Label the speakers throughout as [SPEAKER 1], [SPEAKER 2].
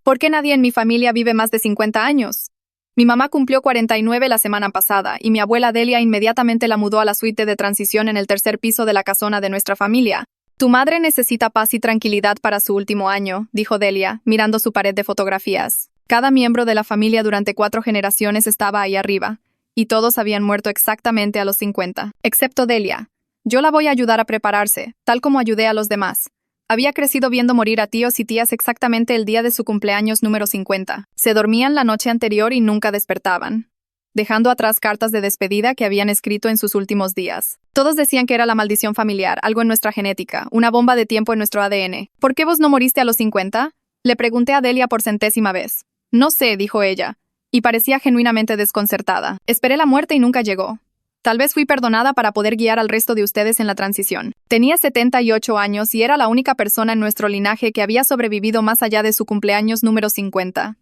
[SPEAKER 1] ¿Por qué nadie en mi familia vive más de 50 años? Mi mamá cumplió 49 la semana pasada y mi abuela Delia inmediatamente la mudó a la suite de transición en el tercer piso de la casona de nuestra familia. Tu madre necesita paz y tranquilidad para su último año, dijo Delia, mirando su pared de fotografías. Cada miembro de la familia durante 4 generaciones estaba ahí arriba, y todos habían muerto exactamente a los 50, excepto Delia. Yo la voy a ayudar a prepararse, tal como ayudé a los demás. Había crecido viendo morir a tíos y tías exactamente el día de su cumpleaños número 50. Se dormían la noche anterior y nunca despertaban, dejando atrás cartas de despedida que habían escrito en sus últimos días. Todos decían que era la maldición familiar, algo en nuestra genética, una bomba de tiempo en nuestro ADN. ¿Por qué vos no moriste a los 50? Le pregunté a Delia por 100ª vez. No sé, dijo ella, y parecía genuinamente desconcertada. Esperé la muerte y nunca llegó. Tal vez fui perdonada para poder guiar al resto de ustedes en la transición. Tenía 78 años y era la única persona en nuestro linaje que había sobrevivido más allá de su cumpleaños número 50.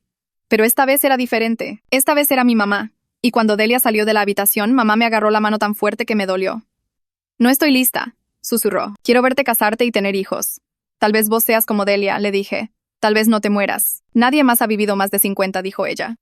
[SPEAKER 1] Pero esta vez era diferente. Esta vez era mi mamá. Y cuando Delia salió de la habitación, mamá me agarró la mano tan fuerte que me dolió. No estoy lista, susurró. Quiero verte casarte y tener hijos. Tal vez vos seas como Delia, le dije. Tal vez no te mueras. Nadie más ha vivido más de 50, dijo ella.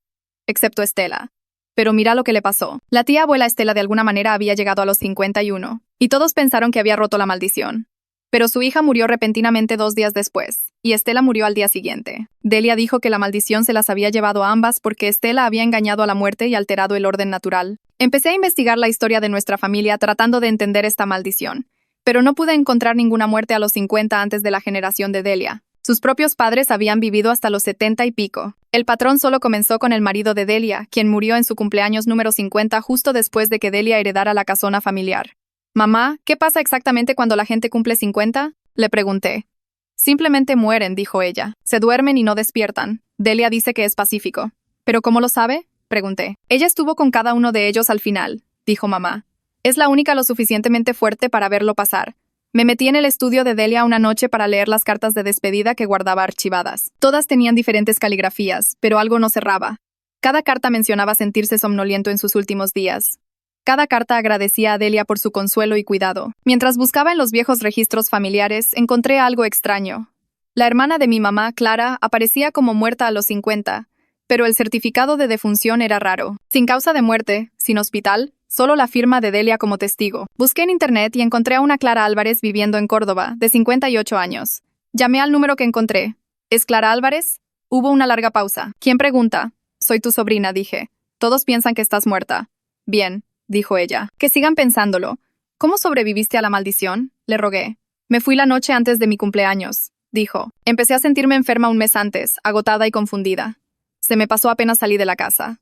[SPEAKER 1] Excepto Estela. Pero mira lo que le pasó. La tía abuela Estela de alguna manera había llegado a los 51, y todos pensaron que había roto la maldición. Pero su hija murió repentinamente 2 días después, y Estela murió al día siguiente. Delia dijo que la maldición se las había llevado a ambas porque Estela había engañado a la muerte y alterado el orden natural. Empecé a investigar la historia de nuestra familia tratando de entender esta maldición, pero no pude encontrar ninguna muerte a los 50 antes de la generación de Delia. Sus propios padres habían vivido hasta los 70 y pico. El patrón solo comenzó con el marido de Delia, quien murió en su cumpleaños número 50 justo después de que Delia heredara la casona familiar. «Mamá, ¿qué pasa exactamente cuando la gente cumple 50?» Le pregunté. «Simplemente mueren», dijo ella. «Se duermen y no despiertan. Delia dice que es pacífico». «¿Pero cómo lo sabe?» pregunté. «Ella estuvo con cada uno de ellos al final», dijo mamá. «Es la única lo suficientemente fuerte para verlo pasar». Me metí en el estudio de Delia una noche para leer las cartas de despedida que guardaba archivadas. Todas tenían diferentes caligrafías, pero algo no cerraba. Cada carta mencionaba sentirse somnoliento en sus últimos días. Cada carta agradecía a Delia por su consuelo y cuidado. Mientras buscaba en los viejos registros familiares, encontré algo extraño. La hermana de mi mamá, Clara, aparecía como muerta a los 50, pero el certificado de defunción era raro. Sin causa de muerte, sin hospital, solo la firma de Delia como testigo. Busqué en internet y encontré a una Clara Álvarez viviendo en Córdoba, de 58 años. Llamé al número que encontré. ¿Es Clara Álvarez? Hubo una larga pausa. ¿Quién pregunta? Soy tu sobrina, dije. Todos piensan que estás muerta. Bien, dijo ella. Que sigan pensándolo. ¿Cómo sobreviviste a la maldición? Le rogué. Me fui la noche antes de mi cumpleaños, dijo. Empecé a sentirme enferma un mes antes, agotada y confundida. Se me pasó apenas salí de la casa.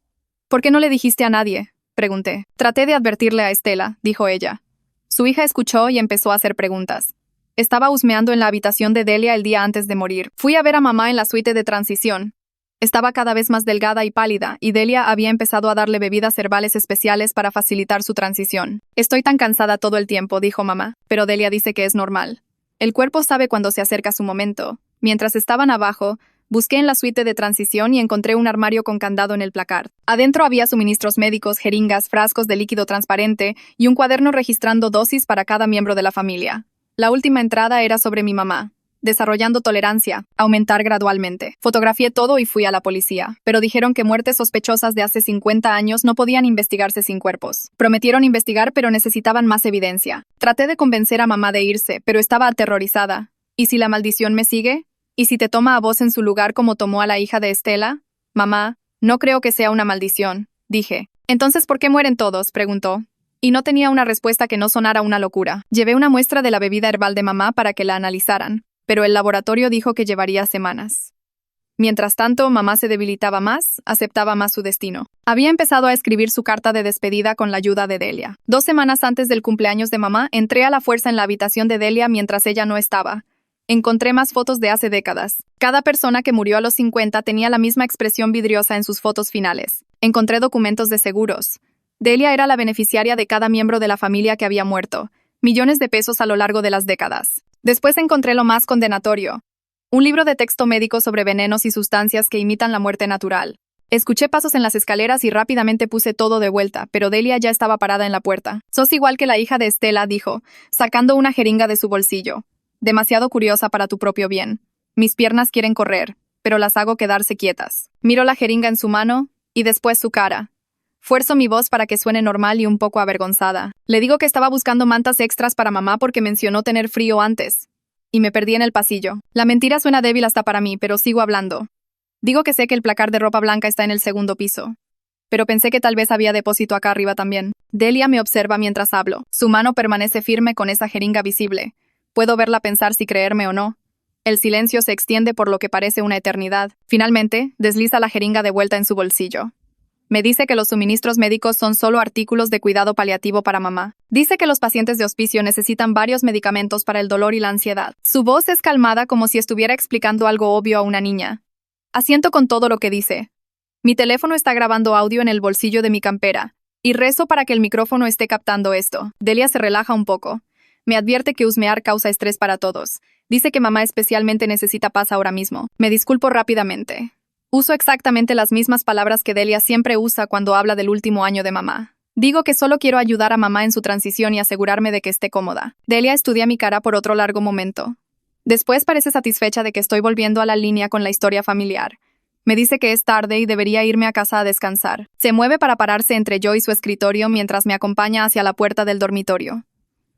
[SPEAKER 1] ¿Por qué no le dijiste a nadie? Pregunté. Traté de advertirle a Estela, dijo ella. Su hija escuchó y empezó a hacer preguntas. Estaba husmeando en la habitación de Delia el día antes de morir. Fui a ver a mamá en la suite de transición. Estaba cada vez más delgada y pálida, y Delia había empezado a darle bebidas herbales especiales para facilitar su transición. Estoy tan cansada todo el tiempo, dijo mamá, pero Delia dice que es normal. El cuerpo sabe cuando se acerca su momento. Mientras estaban abajo, busqué en la suite de transición y encontré un armario con candado en el placard. Adentro había suministros médicos, jeringas, frascos de líquido transparente y un cuaderno registrando dosis para cada miembro de la familia. La última entrada era sobre mi mamá. Desarrollando tolerancia, aumentar gradualmente. Fotografié todo y fui a la policía, pero dijeron que muertes sospechosas de hace 50 años no podían investigarse sin cuerpos. Prometieron investigar, pero necesitaban más evidencia. Traté de convencer a mamá de irse, pero estaba aterrorizada. ¿Y si la maldición me sigue? ¿Y si te toma a vos en su lugar como tomó a la hija de Estela? Mamá, no creo que sea una maldición, dije. ¿Entonces por qué mueren todos?, preguntó. Y no tenía una respuesta que no sonara una locura. Llevé una muestra de la bebida herbal de mamá para que la analizaran, pero el laboratorio dijo que llevaría semanas. Mientras tanto, mamá se debilitaba más, aceptaba más su destino. Había empezado a escribir su carta de despedida con la ayuda de Delia. 2 semanas antes del cumpleaños de mamá, entré a la fuerza en la habitación de Delia mientras ella no estaba. Encontré más fotos de hace décadas. Cada persona que murió a los 50 tenía la misma expresión vidriosa en sus fotos finales. Encontré documentos de seguros. Delia era la beneficiaria de cada miembro de la familia que había muerto. Millones de pesos a lo largo de las décadas. Después encontré lo más condenatorio. Un libro de texto médico sobre venenos y sustancias que imitan la muerte natural. Escuché pasos en las escaleras y rápidamente puse todo de vuelta, pero Delia ya estaba parada en la puerta. «Sos igual que la hija de Estela», dijo, sacando una jeringa de su bolsillo. «Demasiado curiosa para tu propio bien. Mis piernas quieren correr». pero las hago quedarse quietas. Miro la jeringa en su mano y después su cara. Fuerzo mi voz para que suene normal y un poco avergonzada. Le digo que estaba buscando mantas extras para mamá porque mencionó tener frío antes. Y me perdí en el pasillo. La mentira suena débil hasta para mí, pero sigo hablando. Digo que sé que el placar de ropa blanca está en el segundo piso. Pero pensé que tal vez había depósito acá arriba también. Delia me observa mientras hablo. Su mano permanece firme con esa jeringa visible. Puedo verla pensar si creerme o no. El silencio se extiende por lo que parece una eternidad. Finalmente, desliza la jeringa de vuelta en su bolsillo. Me dice que los suministros médicos son solo artículos de cuidado paliativo para mamá. Dice que los pacientes de hospicio necesitan varios medicamentos para el dolor y la ansiedad. Su voz es calmada como si estuviera explicando algo obvio a una niña. Asiento con todo lo que dice. Mi teléfono está grabando audio en el bolsillo de mi campera, y rezo para que el micrófono esté captando esto. Delia se relaja un poco. Me advierte que husmear causa estrés para todos. Dice que mamá especialmente necesita paz ahora mismo. Me disculpo rápidamente. Uso exactamente las mismas palabras que Delia siempre usa cuando habla del último año de mamá. Digo que solo quiero ayudar a mamá en su transición y asegurarme de que esté cómoda. Delia estudia mi cara por otro largo momento. Después parece satisfecha de que estoy volviendo a la línea con la historia familiar. Me dice que es tarde y debería irme a casa a descansar. Se mueve para pararse entre yo y su escritorio mientras me acompaña hacia la puerta del dormitorio.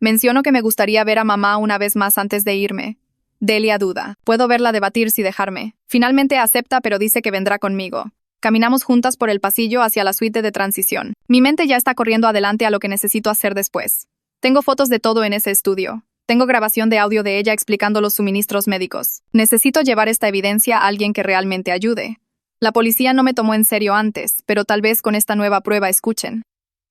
[SPEAKER 1] Menciono que me gustaría ver a mamá una vez más antes de irme. Delia duda. Puedo verla debatir si dejarme. Finalmente acepta, pero dice que vendrá conmigo. Caminamos juntas por el pasillo hacia la suite de transición. Mi mente ya está corriendo adelante a lo que necesito hacer después. Tengo fotos de todo en ese estudio. Tengo grabación de audio de ella explicando los suministros médicos. Necesito llevar esta evidencia a alguien que realmente ayude. La policía no me tomó en serio antes, pero tal vez con esta nueva prueba escuchen.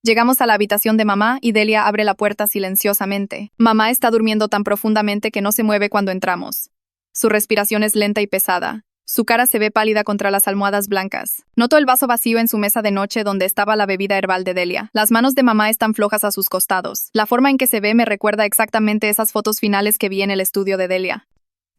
[SPEAKER 1] Llegamos a la habitación de mamá y Delia abre la puerta silenciosamente. Mamá está durmiendo tan profundamente que no se mueve cuando entramos. Su respiración es lenta y pesada. Su cara se ve pálida contra las almohadas blancas. Noto el vaso vacío en su mesa de noche donde estaba la bebida herbal de Delia. Las manos de mamá están flojas a sus costados. La forma en que se ve me recuerda exactamente esas fotos finales que vi en el estudio de Delia.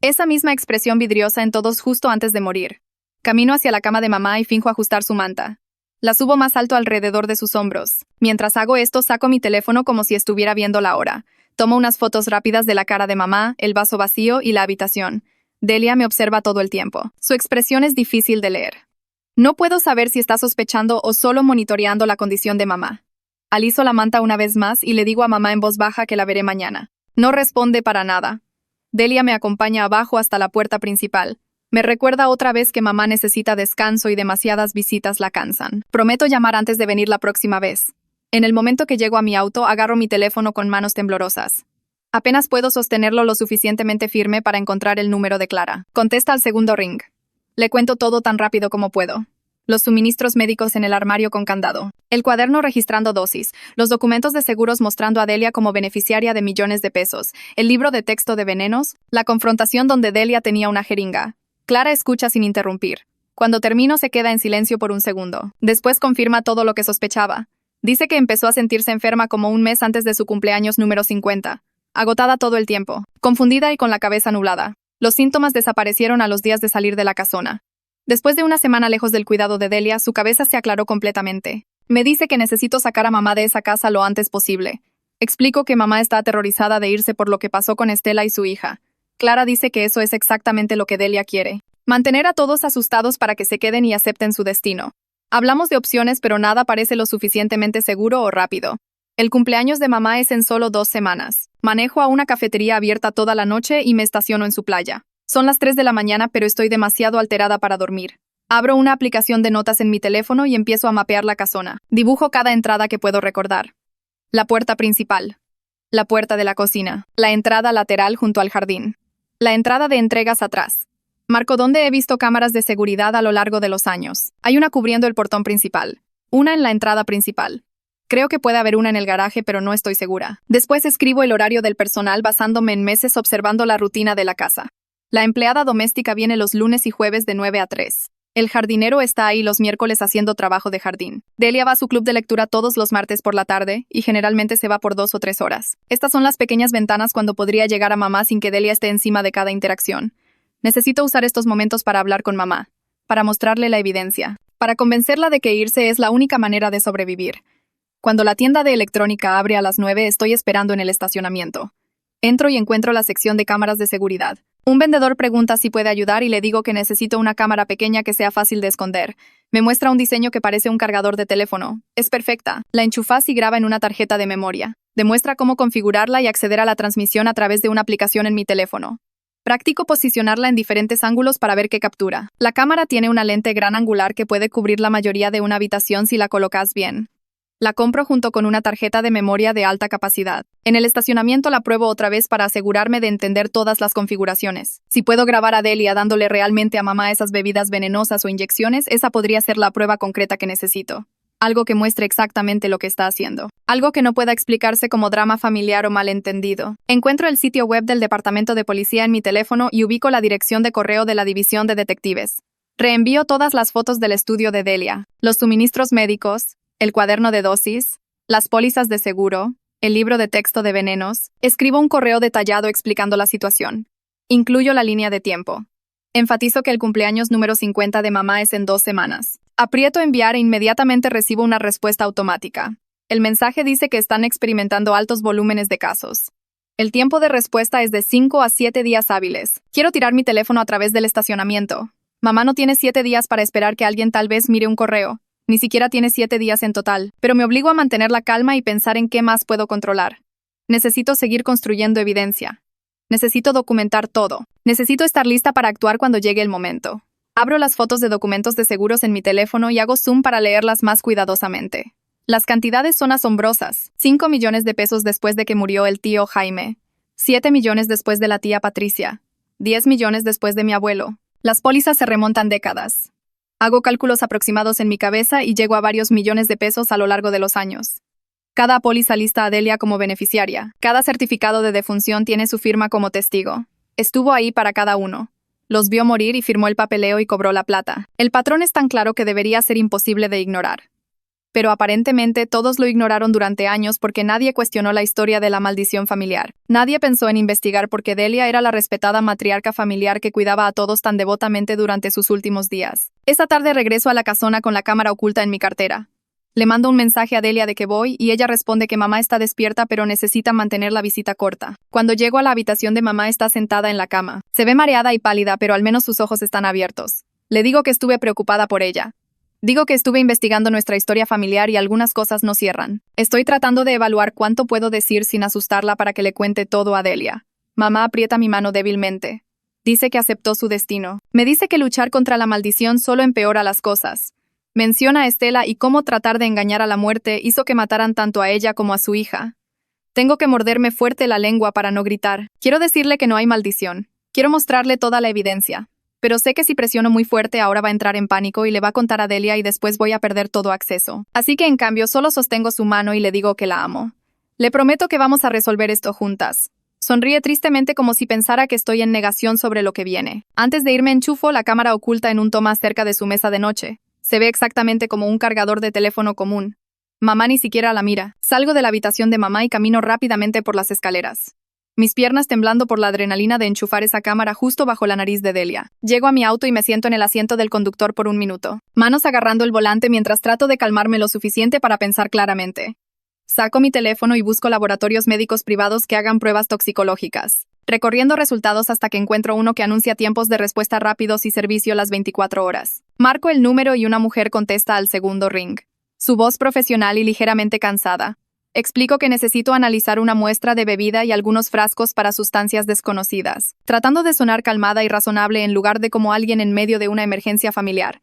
[SPEAKER 1] Esa misma expresión vidriosa en todos justo antes de morir. Camino hacia la cama de mamá y finjo ajustar su manta. La subo más alto alrededor de sus hombros. Mientras hago esto, saco mi teléfono como si estuviera viendo la hora. Tomo unas fotos rápidas de la cara de mamá, el vaso vacío y la habitación. Delia me observa todo el tiempo. Su expresión es difícil de leer. No puedo saber si está sospechando o solo monitoreando la condición de mamá. Aliso la manta una vez más y le digo a mamá en voz baja que la veré mañana. No responde para nada. Delia me acompaña abajo hasta la puerta principal. Me recuerda otra vez que mamá necesita descanso y demasiadas visitas la cansan. Prometo llamar antes de venir la próxima vez. En el momento que llego a mi auto, agarro mi teléfono con manos temblorosas. Apenas puedo sostenerlo lo suficientemente firme para encontrar el número de Clara. Contesta al segundo ring. Le cuento todo tan rápido como puedo. Los suministros médicos en el armario con candado. El cuaderno registrando dosis. Los documentos de seguros mostrando a Delia como beneficiaria de millones de pesos. El libro de texto de venenos. La confrontación donde Delia tenía una jeringa. Clara escucha sin interrumpir. Cuando termino se queda en silencio por un segundo. Después confirma todo lo que sospechaba. Dice que empezó a sentirse enferma como un mes antes de su cumpleaños número 50. Agotada todo el tiempo, confundida y con la cabeza nublada. Los síntomas desaparecieron a los días de salir de la casona. Después de una semana lejos del cuidado de Delia, su cabeza se aclaró completamente. Me dice que necesito sacar a mamá de esa casa lo antes posible. Explico que mamá está aterrorizada de irse por lo que pasó con Estela y su hija. Clara dice que eso es exactamente lo que Delia quiere. Mantener a todos asustados para que se queden y acepten su destino. Hablamos de opciones, pero nada parece lo suficientemente seguro o rápido. El cumpleaños de mamá es en solo 2 semanas. Manejo a una cafetería abierta toda la noche y me estaciono en su playa. Son las 3 de la mañana, pero estoy demasiado alterada para dormir. Abro una aplicación de notas en mi teléfono y empiezo a mapear la casona. Dibujo cada entrada que puedo recordar. La puerta principal. La puerta de la cocina. La entrada lateral junto al jardín. La entrada de entregas atrás. Marco dónde he visto cámaras de seguridad a lo largo de los años. Hay una cubriendo el portón principal. Una en la entrada principal. Creo que puede haber una en el garaje, pero no estoy segura. Después escribo el horario del personal basándome en meses observando la rutina de la casa. La empleada doméstica viene los lunes y jueves de 9 a 3. El jardinero está ahí los miércoles haciendo trabajo de jardín. Delia va a su club de lectura todos los martes por la tarde y generalmente se va por 2 o 3 horas. Estas son las pequeñas ventanas cuando podría llegar a mamá sin que Delia esté encima de cada interacción. Necesito usar estos momentos para hablar con mamá, para mostrarle la evidencia, para convencerla de que irse es la única manera de sobrevivir. Cuando la tienda de electrónica abre a las 9, estoy esperando en el estacionamiento. Entro y encuentro la sección de cámaras de seguridad. Un vendedor pregunta si puede ayudar y le digo que necesito una cámara pequeña que sea fácil de esconder. Me muestra un diseño que parece un cargador de teléfono. Es perfecta. La enchufas y graba en una tarjeta de memoria. Demuestra cómo configurarla y acceder a la transmisión a través de una aplicación en mi teléfono. Practico posicionarla en diferentes ángulos para ver qué captura. La cámara tiene una lente gran angular que puede cubrir la mayoría de una habitación si la colocas bien. La compro junto con una tarjeta de memoria de alta capacidad. En el estacionamiento la pruebo otra vez para asegurarme de entender todas las configuraciones. Si puedo grabar a Delia dándole realmente a mamá esas bebidas venenosas o inyecciones, esa podría ser la prueba concreta que necesito. Algo que muestre exactamente lo que está haciendo. Algo que no pueda explicarse como drama familiar o malentendido. Encuentro el sitio web del Departamento de Policía en mi teléfono y ubico la dirección de correo de la División de Detectives. Reenvío todas las fotos del estudio de Delia, los suministros médicos, el cuaderno de dosis, las pólizas de seguro, el libro de texto de venenos. Escribo un correo detallado explicando la situación. Incluyo la línea de tiempo. Enfatizo que el cumpleaños número 50 de mamá es en 2 semanas. Aprieto enviar e inmediatamente recibo una respuesta automática. El mensaje dice que están experimentando altos volúmenes de casos. El tiempo de respuesta es de 5 a 7 días hábiles. Quiero tirar mi teléfono a través del estacionamiento. Mamá no tiene 7 días para esperar que alguien tal vez mire un correo. Ni siquiera tiene 7 días en total, pero me obligo a mantener la calma y pensar en qué más puedo controlar. Necesito seguir construyendo evidencia. Necesito documentar todo. Necesito estar lista para actuar cuando llegue el momento. Abro las fotos de documentos de seguros en mi teléfono y hago zoom para leerlas más cuidadosamente. Las cantidades son asombrosas. 5 millones de pesos después de que murió el tío Jaime. 7 millones después de la tía Patricia. 10 millones después de mi abuelo. Las pólizas se remontan décadas. Hago cálculos aproximados en mi cabeza y llego a varios millones de pesos a lo largo de los años. Cada póliza lista a Delia como beneficiaria. Cada certificado de defunción tiene su firma como testigo. Estuvo ahí para cada uno. Los vio morir y firmó el papeleo y cobró la plata. El patrón es tan claro que debería ser imposible de ignorar. Pero aparentemente todos lo ignoraron durante años porque nadie cuestionó la historia de la maldición familiar. Nadie pensó en investigar porque Delia era la respetada matriarca familiar que cuidaba a todos tan devotamente durante sus últimos días. Esa tarde regreso a la casona con la cámara oculta en mi cartera. Le mando un mensaje a Delia de que voy y ella responde que mamá está despierta pero necesita mantener la visita corta. Cuando llego a la habitación de mamá está sentada en la cama. Se ve mareada y pálida pero al menos sus ojos están abiertos. Le digo que estuve preocupada por ella. Digo que estuve investigando nuestra historia familiar y algunas cosas no cierran. Estoy tratando de evaluar cuánto puedo decir sin asustarla para que le cuente todo a Delia. Mamá aprieta mi mano débilmente. Dice que aceptó su destino. Me dice que luchar contra la maldición solo empeora las cosas. Menciona a Estela y cómo tratar de engañar a la muerte hizo que mataran tanto a ella como a su hija. Tengo que morderme fuerte la lengua para no gritar. Quiero decirle que no hay maldición. Quiero mostrarle toda la evidencia. Pero sé que si presiono muy fuerte ahora va a entrar en pánico y le va a contar a Delia y después voy a perder todo acceso. Así que en cambio solo sostengo su mano y le digo que la amo. Le prometo que vamos a resolver esto juntas. Sonríe tristemente como si pensara que estoy en negación sobre lo que viene. Antes de irme enchufo la cámara oculta en un toma cerca de su mesa de noche. Se ve exactamente como un cargador de teléfono común. Mamá ni siquiera la mira. Salgo de la habitación de mamá y camino rápidamente por las escaleras. Mis piernas temblando por la adrenalina de enchufar esa cámara justo bajo la nariz de Delia. Llego a mi auto y me siento en el asiento del conductor por un minuto. Manos agarrando el volante mientras trato de calmarme lo suficiente para pensar claramente. Saco mi teléfono y busco laboratorios médicos privados que hagan pruebas toxicológicas. Recorriendo resultados hasta que encuentro uno que anuncia tiempos de respuesta rápidos y servicio las 24 horas. Marco el número y una mujer contesta al segundo ring. Su voz profesional y ligeramente cansada. Explico que necesito analizar una muestra de bebida y algunos frascos para sustancias desconocidas, tratando de sonar calmada y razonable en lugar de como alguien en medio de una emergencia familiar.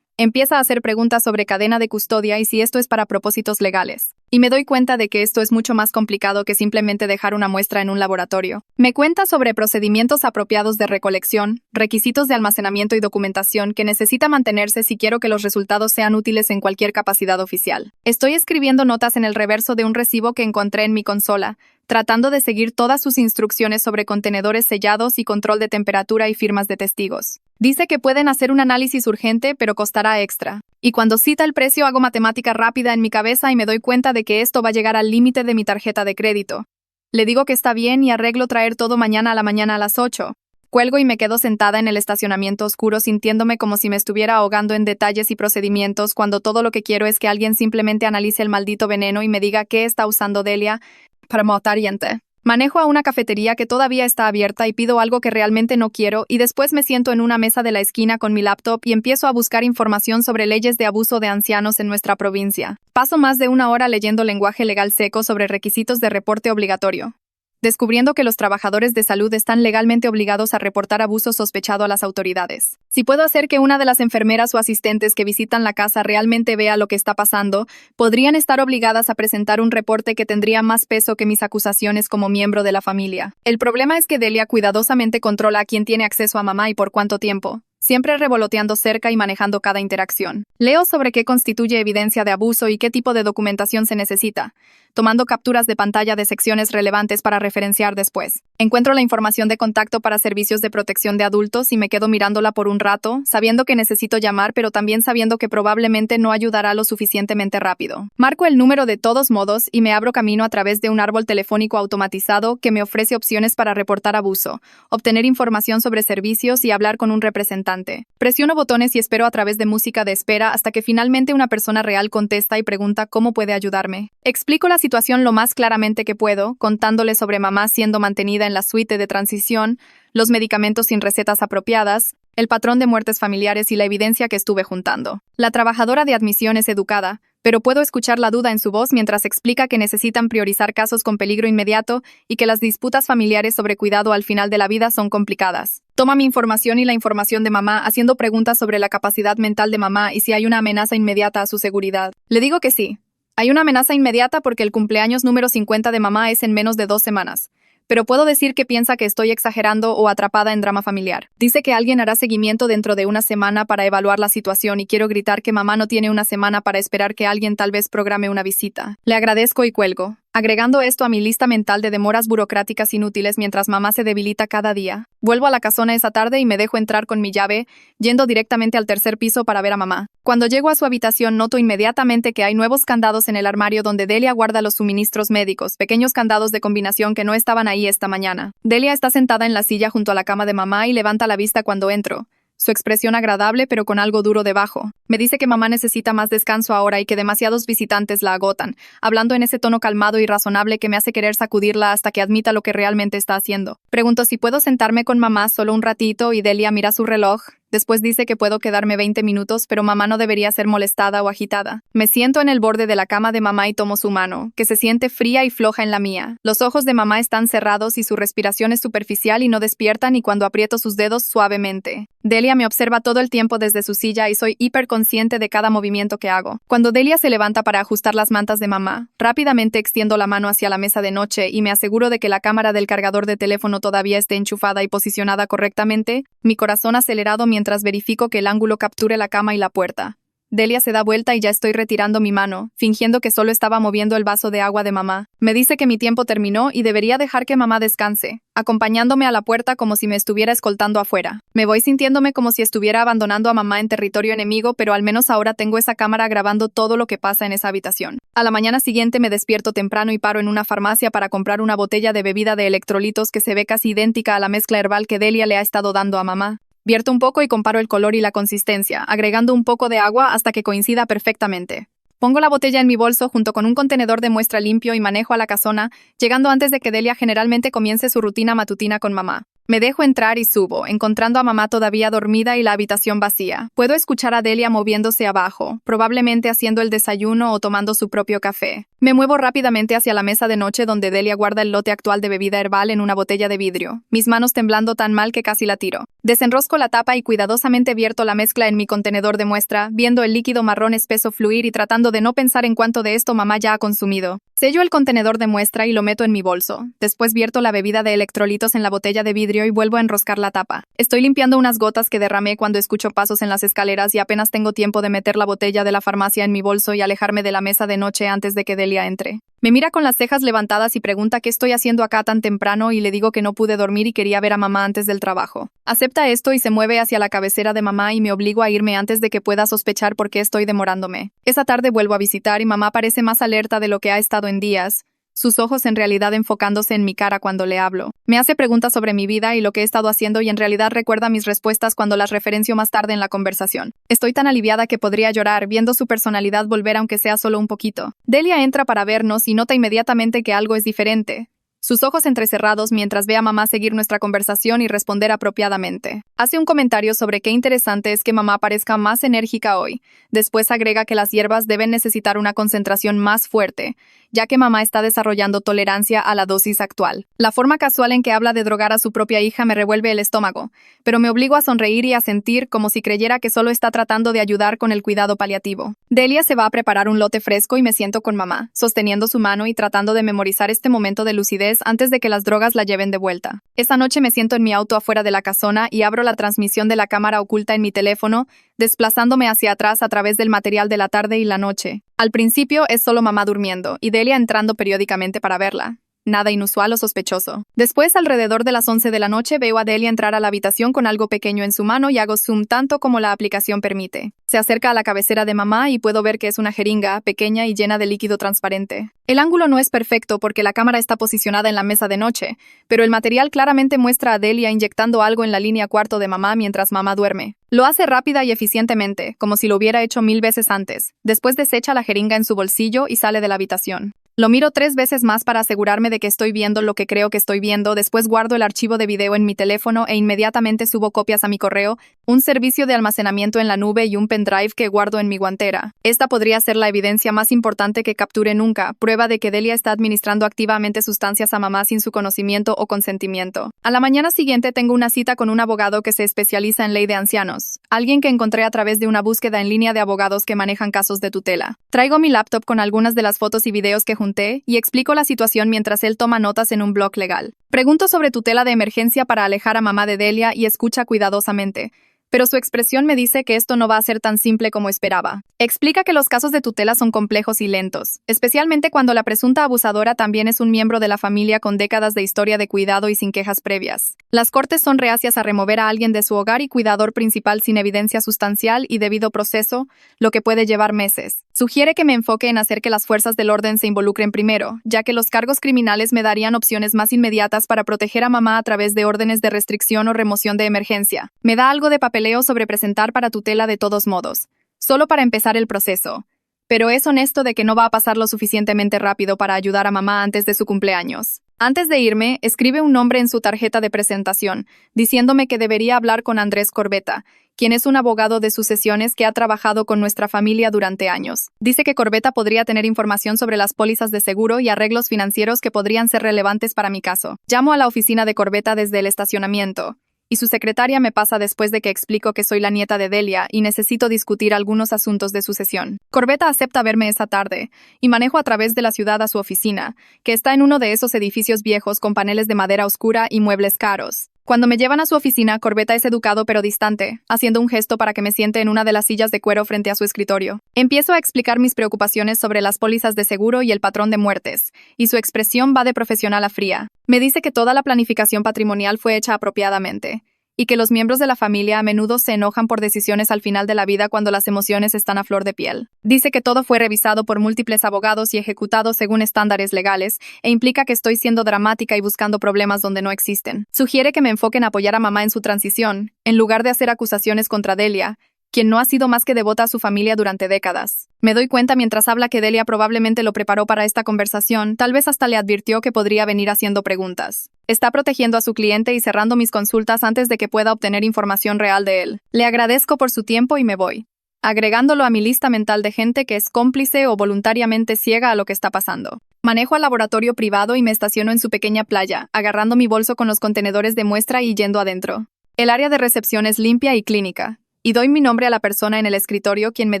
[SPEAKER 1] Empieza a hacer preguntas sobre cadena de custodia y si esto es para propósitos legales. Y me doy cuenta de que esto es mucho más complicado que simplemente dejar una muestra en un laboratorio. Me cuenta sobre procedimientos apropiados de recolección, requisitos de almacenamiento y documentación que necesita mantenerse si quiero que los resultados sean útiles en cualquier capacidad oficial. Estoy escribiendo notas en el reverso de un recibo que encontré en mi consola, tratando de seguir todas sus instrucciones sobre contenedores sellados y control de temperatura y firmas de testigos. Dice que pueden hacer un análisis urgente, pero costará extra. Y cuando cita el precio hago matemática rápida en mi cabeza y me doy cuenta de que esto va a llegar al límite de mi tarjeta de crédito. Le digo que está bien y arreglo traer todo mañana a las 8. Cuelgo y me quedo sentada en el estacionamiento oscuro sintiéndome como si me estuviera ahogando en detalles y procedimientos cuando todo lo que quiero es que alguien simplemente analice el maldito veneno y me diga qué está usando Delia para matar gente. Manejo a una cafetería que todavía está abierta y pido algo que realmente no quiero y después me siento en una mesa de la esquina con mi laptop y empiezo a buscar información sobre leyes de abuso de ancianos en nuestra provincia. Paso más de una hora leyendo lenguaje legal seco sobre requisitos de reporte obligatorio, descubriendo que los trabajadores de salud están legalmente obligados a reportar abuso sospechado a las autoridades. Si puedo hacer que una de las enfermeras o asistentes que visitan la casa realmente vea lo que está pasando, podrían estar obligadas a presentar un reporte que tendría más peso que mis acusaciones como miembro de la familia. El problema es que Delia cuidadosamente controla a quién tiene acceso a mamá y por cuánto tiempo, siempre revoloteando cerca y manejando cada interacción. Leo sobre qué constituye evidencia de abuso y qué tipo de documentación se necesita, tomando capturas de pantalla de secciones relevantes para referenciar después. Encuentro la información de contacto para servicios de protección de adultos y me quedo mirándola por un rato, sabiendo que necesito llamar, pero también sabiendo que probablemente no ayudará lo suficientemente rápido. Marco el número de todos modos y me abro camino a través de un árbol telefónico automatizado que me ofrece opciones para reportar abuso, obtener información sobre servicios y hablar con un representante. Presiono botones y espero a través de música de espera hasta que finalmente una persona real contesta y pregunta cómo puede ayudarme. Explico la situación lo más claramente que puedo, contándole sobre mamá siendo mantenida en la suite de transición, los medicamentos sin recetas apropiadas, el patrón de muertes familiares y la evidencia que estuve juntando. La trabajadora de admisión es educada, pero puedo escuchar la duda en su voz mientras explica que necesitan priorizar casos con peligro inmediato y que las disputas familiares sobre cuidado al final de la vida son complicadas. Toma mi información y la información de mamá, haciendo preguntas sobre la capacidad mental de mamá y si hay una amenaza inmediata a su seguridad. Le digo que sí. Hay una amenaza inmediata porque el cumpleaños número 50 de mamá es en menos de 2 semanas. Pero puedo decir que piensa que estoy exagerando o atrapada en drama familiar. Dice que alguien hará seguimiento dentro de una semana para evaluar la situación y quiero gritar que mamá no tiene una semana para esperar que alguien tal vez programe una visita. Le agradezco y cuelgo, agregando esto a mi lista mental de demoras burocráticas inútiles mientras mamá se debilita cada día. Vuelvo a la casona esa tarde y me dejo entrar con mi llave, yendo directamente al tercer piso para ver a mamá. Cuando llego a su habitación noto inmediatamente que hay nuevos candados en el armario donde Delia guarda los suministros médicos, pequeños candados de combinación que no estaban ahí esta mañana. Delia está sentada en la silla junto a la cama de mamá y levanta la vista cuando entro. Su expresión agradable pero con algo duro debajo. Me dice que mamá necesita más descanso ahora y que demasiados visitantes la agotan, hablando en ese tono calmado y razonable que me hace querer sacudirla hasta que admita lo que realmente está haciendo. Pregunto si puedo sentarme con mamá solo un ratito y Delia mira su reloj. Después dice que puedo quedarme 20 minutos, pero mamá no debería ser molestada o agitada. Me siento en el borde de la cama de mamá y tomo su mano, que se siente fría y floja en la mía. Los ojos de mamá están cerrados y su respiración es superficial y no despierta ni cuando aprieto sus dedos suavemente. Delia me observa todo el tiempo desde su silla y soy hiperconsciente de cada movimiento que hago. Cuando Delia se levanta para ajustar las mantas de mamá, rápidamente extiendo la mano hacia la mesa de noche y me aseguro de que la cámara del cargador de teléfono todavía esté enchufada y posicionada correctamente, mi corazón acelerado mientras verifico que el ángulo capture la cama y la puerta. Delia se da vuelta y ya estoy retirando mi mano, fingiendo que solo estaba moviendo el vaso de agua de mamá. Me dice que mi tiempo terminó y debería dejar que mamá descanse, acompañándome a la puerta como si me estuviera escoltando afuera. Me voy sintiéndome como si estuviera abandonando a mamá en territorio enemigo, pero al menos ahora tengo esa cámara grabando todo lo que pasa en esa habitación. A la mañana siguiente me despierto temprano y paro en una farmacia para comprar una botella de bebida de electrolitos que se ve casi idéntica a la mezcla herbal que Delia le ha estado dando a mamá. Vierto un poco y comparo el color y la consistencia, agregando un poco de agua hasta que coincida perfectamente. Pongo la botella en mi bolso junto con un contenedor de muestra limpio y manejo a la casona, llegando antes de que Delia generalmente comience su rutina matutina con mamá. Me dejo entrar y subo, encontrando a mamá todavía dormida y la habitación vacía. Puedo escuchar a Delia moviéndose abajo, probablemente haciendo el desayuno o tomando su propio café. Me muevo rápidamente hacia la mesa de noche donde Delia guarda el lote actual de bebida herbal en una botella de vidrio, mis manos temblando tan mal que casi la tiro. Desenrosco la tapa y cuidadosamente vierto la mezcla en mi contenedor de muestra, viendo el líquido marrón espeso fluir y tratando de no pensar en cuánto de esto mamá ya ha consumido. Sello el contenedor de muestra y lo meto en mi bolso. Después vierto la bebida de electrolitos en la botella de vidrio y vuelvo a enroscar la tapa. Estoy limpiando unas gotas que derramé cuando escucho pasos en las escaleras y apenas tengo tiempo de meter la botella de la farmacia en mi bolso y alejarme de la mesa de noche antes de que Delia entre. Me mira con las cejas levantadas y pregunta qué estoy haciendo acá tan temprano y le digo que no pude dormir y quería ver a mamá antes del trabajo. Acepta esto y se mueve hacia la cabecera de mamá y me obligo a irme antes de que pueda sospechar por qué estoy demorándome. Esa tarde vuelvo a visitar y mamá parece más alerta de lo que ha estado en días, sus ojos en realidad enfocándose en mi cara cuando le hablo. Me hace preguntas sobre mi vida y lo que he estado haciendo y en realidad recuerda mis respuestas cuando las referencio más tarde en la conversación. Estoy tan aliviada que podría llorar viendo su personalidad volver aunque sea solo un poquito. Delia entra para vernos y nota inmediatamente que algo es diferente. sus ojos entrecerrados mientras ve a mamá seguir nuestra conversación y responder apropiadamente. Hace un comentario sobre qué interesante es que mamá parezca más enérgica hoy. Después agrega que las hierbas deben necesitar una concentración más fuerte, ya que mamá está desarrollando tolerancia a la dosis actual. La forma casual en que habla de drogar a su propia hija me revuelve el estómago, pero me obligo a sonreír y a sentir como si creyera que solo está tratando de ayudar con el cuidado paliativo. Delia se va a preparar un lote fresco y me siento con mamá, sosteniendo su mano y tratando de memorizar este momento de lucidez antes de que las drogas la lleven de vuelta. Esa noche me siento en mi auto afuera de la casona y abro la transmisión de la cámara oculta en mi teléfono, desplazándome hacia atrás a través del material de la tarde y la noche. Al principio es solo mamá durmiendo y Delia entrando periódicamente para verla. Nada inusual o sospechoso. Después, alrededor de las 11 de la noche, veo a Delia entrar a la habitación con algo pequeño en su mano y hago zoom tanto como la aplicación permite. Se acerca a la cabecera de mamá y puedo ver que es una jeringa, pequeña y llena de líquido transparente. El ángulo no es perfecto porque la cámara está posicionada en la mesa de noche, pero el material claramente muestra a Delia inyectando algo en la línea cuarto de mamá mientras mamá duerme. Lo hace rápida y eficientemente, como si lo hubiera hecho 1000 veces antes. Después desecha la jeringa en su bolsillo y sale de la habitación. Lo miro 3 veces más para asegurarme de que estoy viendo lo que creo que estoy viendo, después guardo el archivo de video en mi teléfono e inmediatamente subo copias a mi correo, un servicio de almacenamiento en la nube y un pendrive que guardo en mi guantera. Esta podría ser la evidencia más importante que capture nunca, prueba de que Delia está administrando activamente sustancias a mamá sin su conocimiento o consentimiento. A la mañana siguiente tengo una cita con un abogado que se especializa en ley de ancianos, alguien que encontré a través de una búsqueda en línea de abogados que manejan casos de tutela. Traigo mi laptop con algunas de las fotos y videos que y explico la situación mientras él toma notas en un blog legal. Pregunto sobre tutela de emergencia para alejar a mamá de Delia y escucha cuidadosamente, pero su expresión me dice que esto no va a ser tan simple como esperaba. Explica que los casos de tutela son complejos y lentos, especialmente cuando la presunta abusadora también es un miembro de la familia con décadas de historia de cuidado y sin quejas previas. Las cortes son reacias a remover a alguien de su hogar y cuidador principal sin evidencia sustancial y debido proceso, lo que puede llevar meses. Sugiere que me enfoque en hacer que las fuerzas del orden se involucren primero, ya que los cargos criminales me darían opciones más inmediatas para proteger a mamá a través de órdenes de restricción o remoción de emergencia. Me da algo de papeleo sobre presentar para tutela de todos modos, solo para empezar el proceso. Pero es honesto de que no va a pasar lo suficientemente rápido para ayudar a mamá antes de su cumpleaños. Antes de irme, escribe un nombre en su tarjeta de presentación, diciéndome que debería hablar con Andrés Corbetta, quien es un abogado de sucesiones que ha trabajado con nuestra familia durante años. Dice que Corbetta podría tener información sobre las pólizas de seguro y arreglos financieros que podrían ser relevantes para mi caso. Llamo a la oficina de Corbetta desde el estacionamiento, y su secretaria me pasa después de que explico que soy la nieta de Delia y necesito discutir algunos asuntos de sucesión. Corbetta acepta verme esa tarde, y manejo a través de la ciudad a su oficina, que está en uno de esos edificios viejos con paneles de madera oscura y muebles caros. Cuando me llevan a su oficina, Corbetta es educado pero distante, haciendo un gesto para que me siente en una de las sillas de cuero frente a su escritorio. Empiezo a explicar mis preocupaciones sobre las pólizas de seguro y el patrón de muertes, y su expresión va de profesional a fría. Me dice que toda la planificación patrimonial fue hecha apropiadamente, y que los miembros de la familia a menudo se enojan por decisiones al final de la vida cuando las emociones están a flor de piel. Dice que todo fue revisado por múltiples abogados y ejecutado según estándares legales, e implica que estoy siendo dramática y buscando problemas donde no existen. Sugiere que me enfoque en apoyar a mamá en su transición, en lugar de hacer acusaciones contra Delia, quien no ha sido más que devota a su familia durante décadas. Me doy cuenta mientras habla que Delia probablemente lo preparó para esta conversación, tal vez hasta le advirtió que podría venir haciendo preguntas. Está protegiendo a su cliente y cerrando mis consultas antes de que pueda obtener información real de él. Le agradezco por su tiempo y me voy, agregándolo a mi lista mental de gente que es cómplice o voluntariamente ciega a lo que está pasando. Manejo al laboratorio privado y me estaciono en su pequeña playa, agarrando mi bolso con los contenedores de muestra y yendo adentro. El área de recepción es limpia y clínica, y doy mi nombre a la persona en el escritorio quien me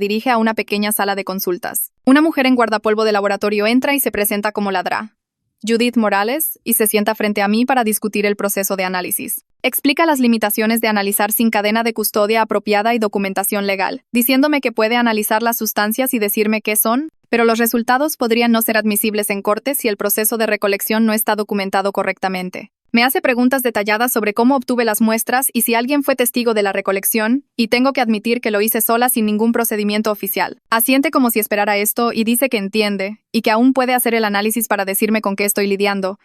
[SPEAKER 1] dirige a una pequeña sala de consultas. Una mujer en guardapolvo de laboratorio entra y se presenta como la Dra. Judith Morales, y se sienta frente a mí para discutir el proceso de análisis. Explica las limitaciones de analizar sin cadena de custodia apropiada y documentación legal, diciéndome que puede analizar las sustancias y decirme qué son, pero los resultados podrían no ser admisibles en corte si el proceso de recolección no está documentado correctamente. Me hace preguntas detalladas sobre cómo obtuve las muestras y si alguien fue testigo de la recolección, y tengo que admitir que lo hice sola sin ningún procedimiento oficial. Asiente como si esperara esto y dice que entiende, y que aún puede hacer el análisis para decirme con qué estoy lidiando,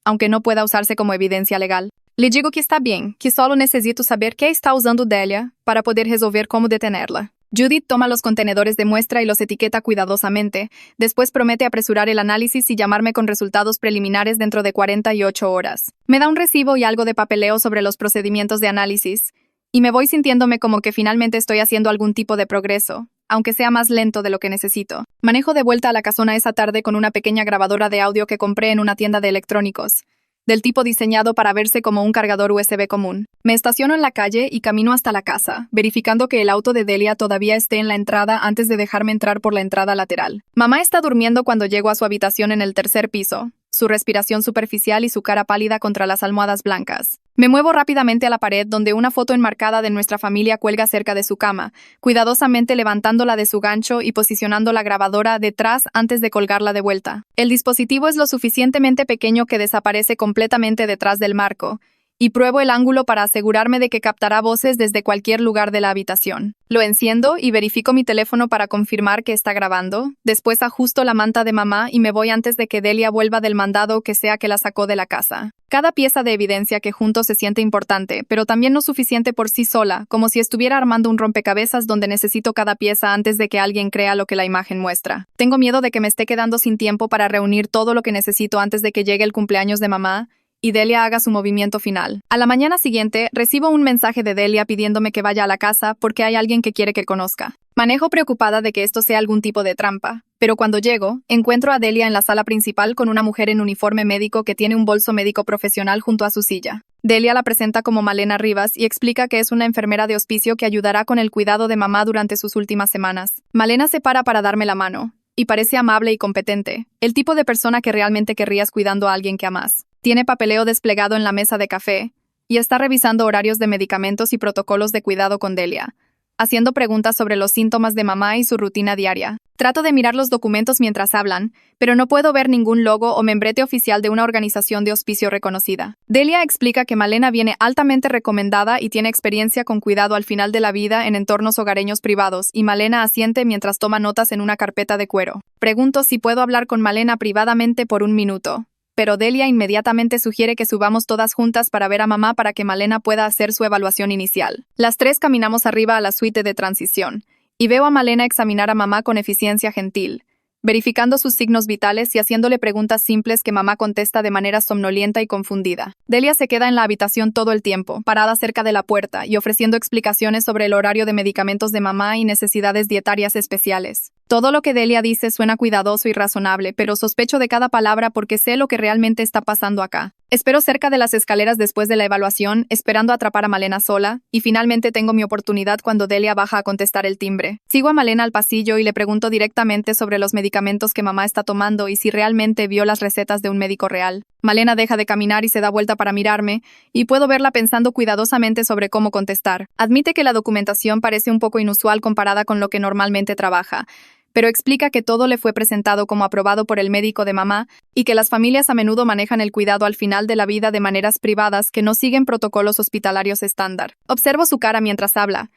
[SPEAKER 1] aunque no pueda usarse como evidencia legal. Le digo que está bien, que solo necesito saber qué está usando Delia para poder resolver cómo detenerla. Judith toma los contenedores de muestra y los etiqueta cuidadosamente. Después promete apresurar el análisis y llamarme con resultados preliminares dentro de 48 horas. Me da un recibo y algo de papeleo sobre los procedimientos de análisis. Y me voy sintiéndome como que finalmente estoy haciendo algún tipo de progreso, aunque sea más lento de lo que necesito. Manejo de vuelta a la casona esa tarde con una pequeña grabadora de audio que compré en una tienda de electrónicos, del tipo diseñado para verse como un cargador USB común. Me estaciono en la calle y camino hasta la casa, verificando que el auto de Delia todavía esté en la entrada antes de dejarme entrar por la entrada lateral. Mamá está durmiendo cuando llego a su habitación en el tercer piso, su respiración superficial y su cara pálida contra las almohadas blancas. Me muevo rápidamente a la pared donde una foto enmarcada de nuestra familia cuelga cerca de su cama, cuidadosamente levantándola de su gancho y posicionando la grabadora detrás antes de colgarla de vuelta. El dispositivo es lo suficientemente pequeño que desaparece completamente detrás del marco, y pruebo el ángulo para asegurarme de que captará voces desde cualquier lugar de la habitación. Lo enciendo y verifico mi teléfono para confirmar que está grabando. Después ajusto la manta de mamá y me voy antes de que Delia vuelva del mandado que sea que la sacó de la casa. Cada pieza de evidencia que junto se siente importante, pero también no suficiente por sí sola, como si estuviera armando un rompecabezas donde necesito cada pieza antes de que alguien crea lo que la imagen muestra. Tengo miedo de que me esté quedando sin tiempo para reunir todo lo que necesito antes de que llegue el cumpleaños de mamá y Delia haga su movimiento final. A la mañana siguiente, recibo un mensaje de Delia pidiéndome que vaya a la casa porque hay alguien que quiere que conozca. Manejo preocupada de que esto sea algún tipo de trampa, pero cuando llego, encuentro a Delia en la sala principal con una mujer en uniforme médico que tiene un bolso médico profesional junto a su silla. Delia la presenta como Malena Rivas y explica que es una enfermera de hospicio que ayudará con el cuidado de mamá durante sus últimas semanas. Malena se para darme la mano, y parece amable y competente, el tipo de persona que realmente querrías cuidando a alguien que amas. Tiene papeleo desplegado en la mesa de café y está revisando horarios de medicamentos y protocolos de cuidado con Delia, haciendo preguntas sobre los síntomas de mamá y su rutina diaria. Trato de mirar los documentos mientras hablan, pero no puedo ver ningún logo o membrete oficial de una organización de hospicio reconocida. Delia explica que Malena viene altamente recomendada y tiene experiencia con cuidado al final de la vida en entornos hogareños privados, y Malena asiente mientras toma notas en una carpeta de cuero. Pregunto si puedo hablar con Malena privadamente por un minuto, pero Delia inmediatamente sugiere que subamos todas juntas para ver a mamá para que Malena pueda hacer su evaluación inicial. Las tres caminamos arriba a la suite de transición, y veo a Malena examinar a mamá con eficiencia gentil, verificando sus signos vitales y haciéndole preguntas simples que mamá contesta de manera somnolienta y confundida. Delia se queda en la habitación todo el tiempo, parada cerca de la puerta y ofreciendo explicaciones sobre el horario de medicamentos de mamá y necesidades dietarias especiales. Todo lo que Delia dice suena cuidadoso y razonable, pero sospecho de cada palabra porque sé lo que realmente está pasando acá. Espero cerca de las escaleras después de la evaluación, esperando atrapar a Malena sola, y finalmente tengo mi oportunidad cuando Delia baja a contestar el timbre. Sigo a Malena al pasillo y le pregunto directamente sobre los medicamentos que mamá está tomando y si realmente vio las recetas de un médico real. Malena deja de caminar y se da vuelta para mirarme, y puedo verla pensando cuidadosamente sobre cómo contestar. Admite que la documentación parece un poco inusual comparada con lo que normalmente trabaja, pero explica que todo le fue presentado como aprobado por el médico de mamá y que las familias a menudo manejan el cuidado al final de la vida de maneras privadas que no siguen protocolos hospitalarios estándar. Observo su cara mientras habla,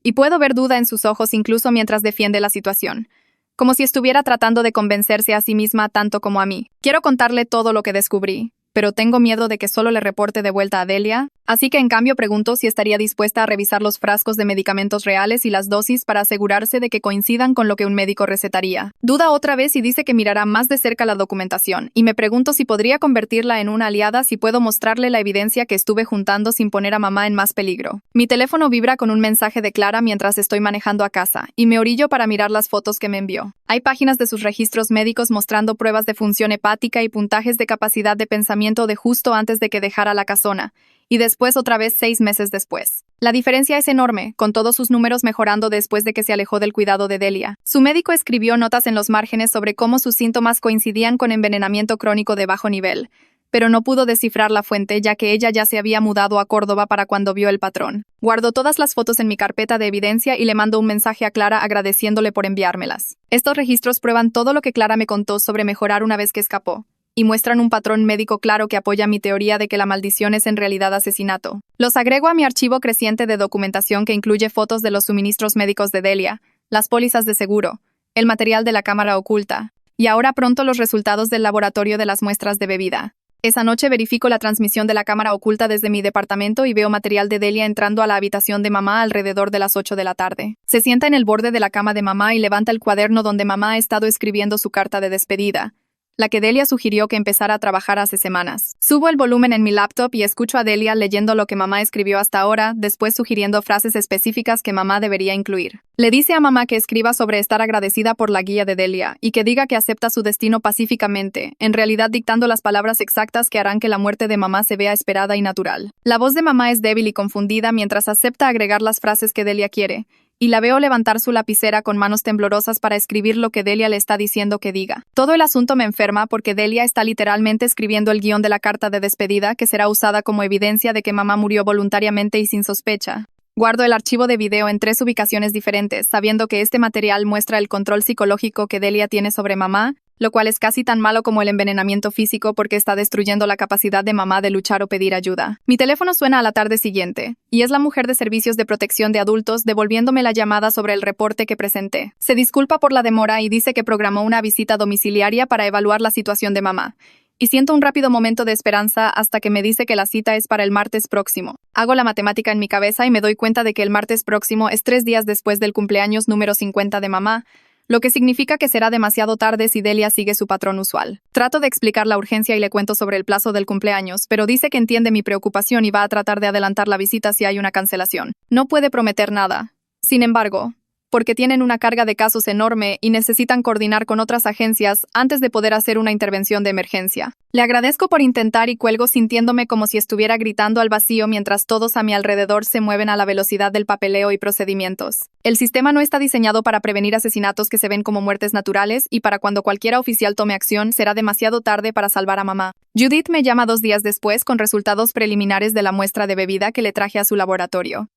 [SPEAKER 1] y puedo ver duda en sus ojos incluso mientras defiende la situación, como si estuviera tratando de convencerse a sí misma tanto como a mí. Quiero contarle todo lo que descubrí, pero tengo miedo de que solo le reporte de vuelta a Delia, así que en cambio pregunto si estaría dispuesta a revisar los frascos de medicamentos reales y las dosis para asegurarse de que coincidan con lo que un médico recetaría. Duda otra vez y dice que mirará más de cerca la documentación, y me pregunto si podría convertirla en una aliada si puedo mostrarle la evidencia que estuve juntando sin poner a mamá en más peligro. Mi teléfono vibra con un mensaje de Clara mientras estoy manejando a casa, y me orillo para mirar las fotos que me envió. Hay páginas de sus registros médicos mostrando pruebas de función hepática y puntajes de capacidad de pensamiento de justo antes de que dejara la casona, y después otra vez 6 meses después. La diferencia es enorme, con todos sus números mejorando después de que se alejó del cuidado de Delia. Su médico escribió notas en los márgenes sobre cómo sus síntomas coincidían con envenenamiento crónico de bajo nivel, pero no pudo descifrar la fuente ya que ella ya se había mudado a Córdoba para cuando vio el patrón. Guardo todas las fotos en mi carpeta de evidencia y le mando un mensaje a Clara agradeciéndole por enviármelas. Estos registros prueban todo lo que Clara me contó sobre mejorar una vez que escapó, y muestran un patrón médico claro que apoya mi teoría de que la maldición es en realidad asesinato. Los agrego a mi archivo creciente de documentación que incluye fotos de los suministros médicos de Delia, las pólizas de seguro, el material de la cámara oculta, y ahora pronto los resultados del laboratorio de las muestras de bebida. Esa noche verifico la transmisión de la cámara oculta desde mi departamento y veo material de Delia entrando a la habitación de mamá alrededor de las 8 de la tarde. Se sienta en el borde de la cama de mamá y levanta el cuaderno donde mamá ha estado escribiendo su carta de despedida, la que Delia sugirió que empezara a trabajar hace semanas. Subo el volumen en mi laptop y escucho a Delia leyendo lo que mamá escribió hasta ahora, después sugiriendo frases específicas que mamá debería incluir. Le dice a mamá que escriba sobre estar agradecida por la guía de Delia y que diga que acepta su destino pacíficamente, en realidad dictando las palabras exactas que harán que la muerte de mamá se vea esperada y natural. La voz de mamá es débil y confundida mientras acepta agregar las frases que Delia quiere, y la veo levantar su lapicera con manos temblorosas para escribir lo que Delia le está diciendo que diga. Todo el asunto me enferma porque Delia está literalmente escribiendo el guión de la carta de despedida que será usada como evidencia de que mamá murió voluntariamente y sin sospecha. Guardo el archivo de video en 3 ubicaciones diferentes, sabiendo que este material muestra el control psicológico que Delia tiene sobre mamá, lo cual es casi tan malo como el envenenamiento físico porque está destruyendo la capacidad de mamá de luchar o pedir ayuda. Mi teléfono suena a la tarde siguiente, y es la mujer de servicios de protección de adultos devolviéndome la llamada sobre el reporte que presenté. Se disculpa por la demora y dice que programó una visita domiciliaria para evaluar la situación de mamá. Y siento un rápido momento de esperanza hasta que me dice que la cita es para el martes próximo. Hago la matemática en mi cabeza y me doy cuenta de que el martes próximo es 3 días después del cumpleaños número 50 de mamá, lo que significa que será demasiado tarde si Delia sigue su patrón usual. Trato de explicar la urgencia y le cuento sobre el plazo del cumpleaños, pero dice que entiende mi preocupación y va a tratar de adelantar la visita si hay una cancelación. No puede prometer nada. Sin embargo, porque tienen una carga de casos enorme y necesitan coordinar con otras agencias antes de poder hacer una intervención de emergencia. Le agradezco por intentar y cuelgo sintiéndome como si estuviera gritando al vacío mientras todos a mi alrededor se mueven a la velocidad del papeleo y procedimientos. El sistema no está diseñado para prevenir asesinatos que se ven como muertes naturales y para cuando cualquiera oficial tome acción será demasiado tarde para salvar a mamá. Judith me llama 2 días después con resultados preliminares de la muestra de bebida que le traje a su laboratorio.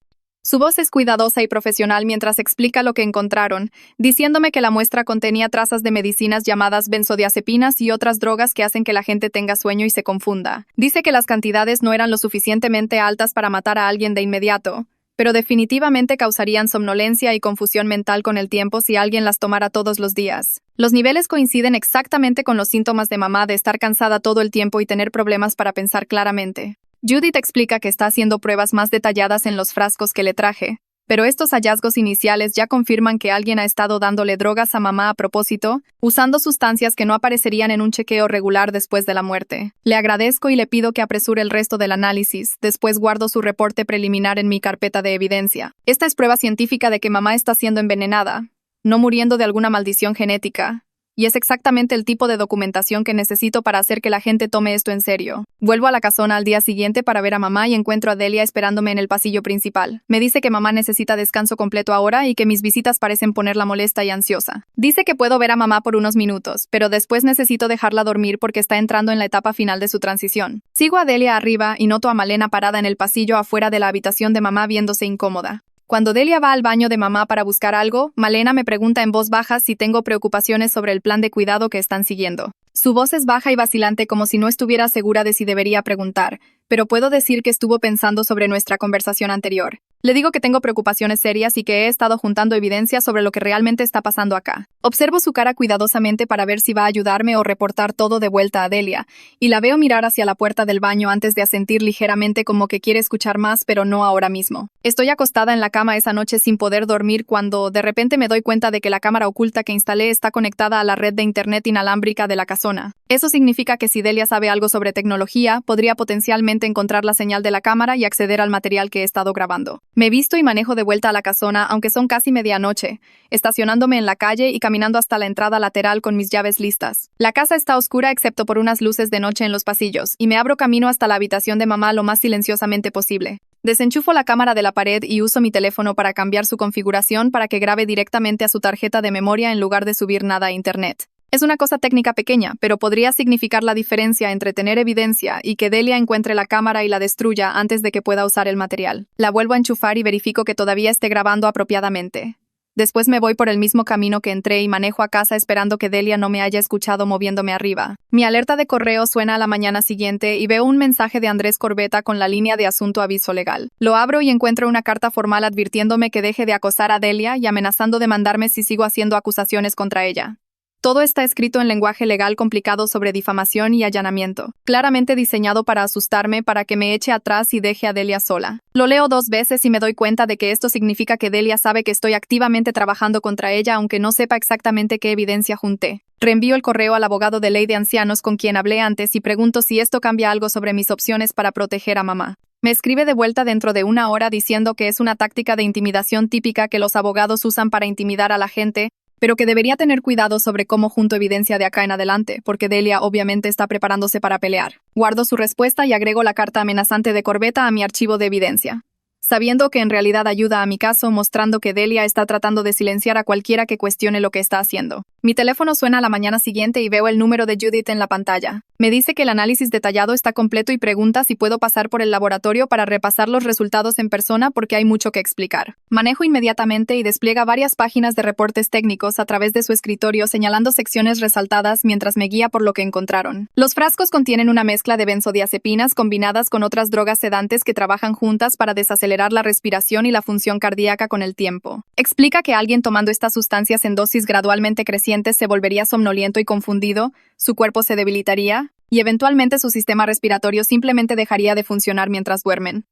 [SPEAKER 1] Su voz es cuidadosa y profesional mientras explica lo que encontraron, diciéndome que la muestra contenía trazas de medicinas llamadas benzodiazepinas y otras drogas que hacen que la gente tenga sueño y se confunda. Dice que las cantidades no eran lo suficientemente altas para matar a alguien de inmediato, pero definitivamente causarían somnolencia y confusión mental con el tiempo si alguien las tomara todos los días. Los niveles coinciden exactamente con los síntomas de mamá de estar cansada todo el tiempo y tener problemas para pensar claramente. Judith explica que está haciendo pruebas más detalladas en los frascos que le traje, pero estos hallazgos iniciales ya confirman que alguien ha estado dándole drogas a mamá a propósito, usando sustancias que no aparecerían en un chequeo regular después de la muerte. Le agradezco y le pido que apresure el resto del análisis, después guardo su reporte preliminar en mi carpeta de evidencia. Esta es prueba científica de que mamá está siendo envenenada, no muriendo de alguna maldición genética. Y es exactamente el tipo de documentación que necesito para hacer que la gente tome esto en serio. Vuelvo a la casona al día siguiente para ver a mamá y encuentro a Delia esperándome en el pasillo principal. Me dice que mamá necesita descanso completo ahora y que mis visitas parecen ponerla molesta y ansiosa. Dice que puedo ver a mamá por unos minutos, pero después necesito dejarla dormir porque está entrando en la etapa final de su transición. Sigo a Delia arriba y noto a Malena parada en el pasillo afuera de la habitación de mamá viéndose incómoda. Cuando Delia va al baño de mamá para buscar algo, Malena me pregunta en voz baja si tengo preocupaciones sobre el plan de cuidado que están siguiendo. Su voz es baja y vacilante como si no estuviera segura de si debería preguntar, pero puedo decir que estuvo pensando sobre nuestra conversación anterior. Le digo que tengo preocupaciones serias y que he estado juntando evidencia sobre lo que realmente está pasando acá. Observo su cara cuidadosamente para ver si va a ayudarme o reportar todo de vuelta a Delia, y la veo mirar hacia la puerta del baño antes de asentir ligeramente como que quiere escuchar más, pero no ahora mismo. Estoy acostada en la cama esa noche sin poder dormir cuando de repente me doy cuenta de que la cámara oculta que instalé está conectada a la red de internet inalámbrica de la casona. Eso significa que si Delia sabe algo sobre tecnología, podría potencialmente encontrar la señal de la cámara y acceder al material que he estado grabando. Me visto y manejo de vuelta a la casona, aunque son casi medianoche, estacionándome en la calle y caminando hasta la entrada lateral con mis llaves listas. La casa está oscura excepto por unas luces de noche en los pasillos, y me abro camino hasta la habitación de mamá lo más silenciosamente posible. Desenchufo la cámara de la pared y uso mi teléfono para cambiar su configuración para que grabe directamente a su tarjeta de memoria en lugar de subir nada a internet. Es una cosa técnica pequeña, pero podría significar la diferencia entre tener evidencia y que Delia encuentre la cámara y la destruya antes de que pueda usar el material. La vuelvo a enchufar y verifico que todavía esté grabando apropiadamente. Después me voy por el mismo camino que entré y manejo a casa esperando que Delia no me haya escuchado moviéndome arriba. Mi alerta de correo suena a la mañana siguiente y veo un mensaje de Andrés Corbeta con la línea de asunto aviso legal. Lo abro y encuentro una carta formal advirtiéndome que deje de acosar a Delia y amenazando de mandarme si sigo haciendo acusaciones contra ella. Todo está escrito en lenguaje legal complicado sobre difamación y allanamiento, claramente diseñado para asustarme para que me eche atrás y deje a Delia sola. Lo leo 2 veces y me doy cuenta de que esto significa que Delia sabe que estoy activamente trabajando contra ella aunque no sepa exactamente qué evidencia junté. Reenvío el correo al abogado de ley de ancianos con quien hablé antes y pregunto si esto cambia algo sobre mis opciones para proteger a mamá. Me escribe de vuelta dentro de 1 hora diciendo que es una táctica de intimidación típica que los abogados usan para intimidar a la gente, pero que debería tener cuidado sobre cómo junto evidencia de acá en adelante, porque Delia obviamente está preparándose para pelear. Guardo su respuesta y agrego la carta amenazante de Corbetta a mi archivo de evidencia, sabiendo que en realidad ayuda a mi caso, mostrando que Delia está tratando de silenciar a cualquiera que cuestione lo que está haciendo. Mi teléfono suena a la mañana siguiente y veo el número de Judith en la pantalla. Me dice que el análisis detallado está completo y pregunta si puedo pasar por el laboratorio para repasar los resultados en persona porque hay mucho que explicar. Manejo inmediatamente y despliega varias páginas de reportes técnicos a través de su escritorio señalando secciones resaltadas mientras me guía por lo que encontraron. Los frascos contienen una mezcla de benzodiazepinas combinadas con otras drogas sedantes que trabajan juntas para desacelerar la respiración y la función cardíaca con el tiempo. Explica que alguien tomando estas sustancias en dosis gradualmente crecientes se volvería somnoliento y confundido, su cuerpo se debilitaría, y eventualmente su sistema respiratorio simplemente dejaría de funcionar mientras duermen.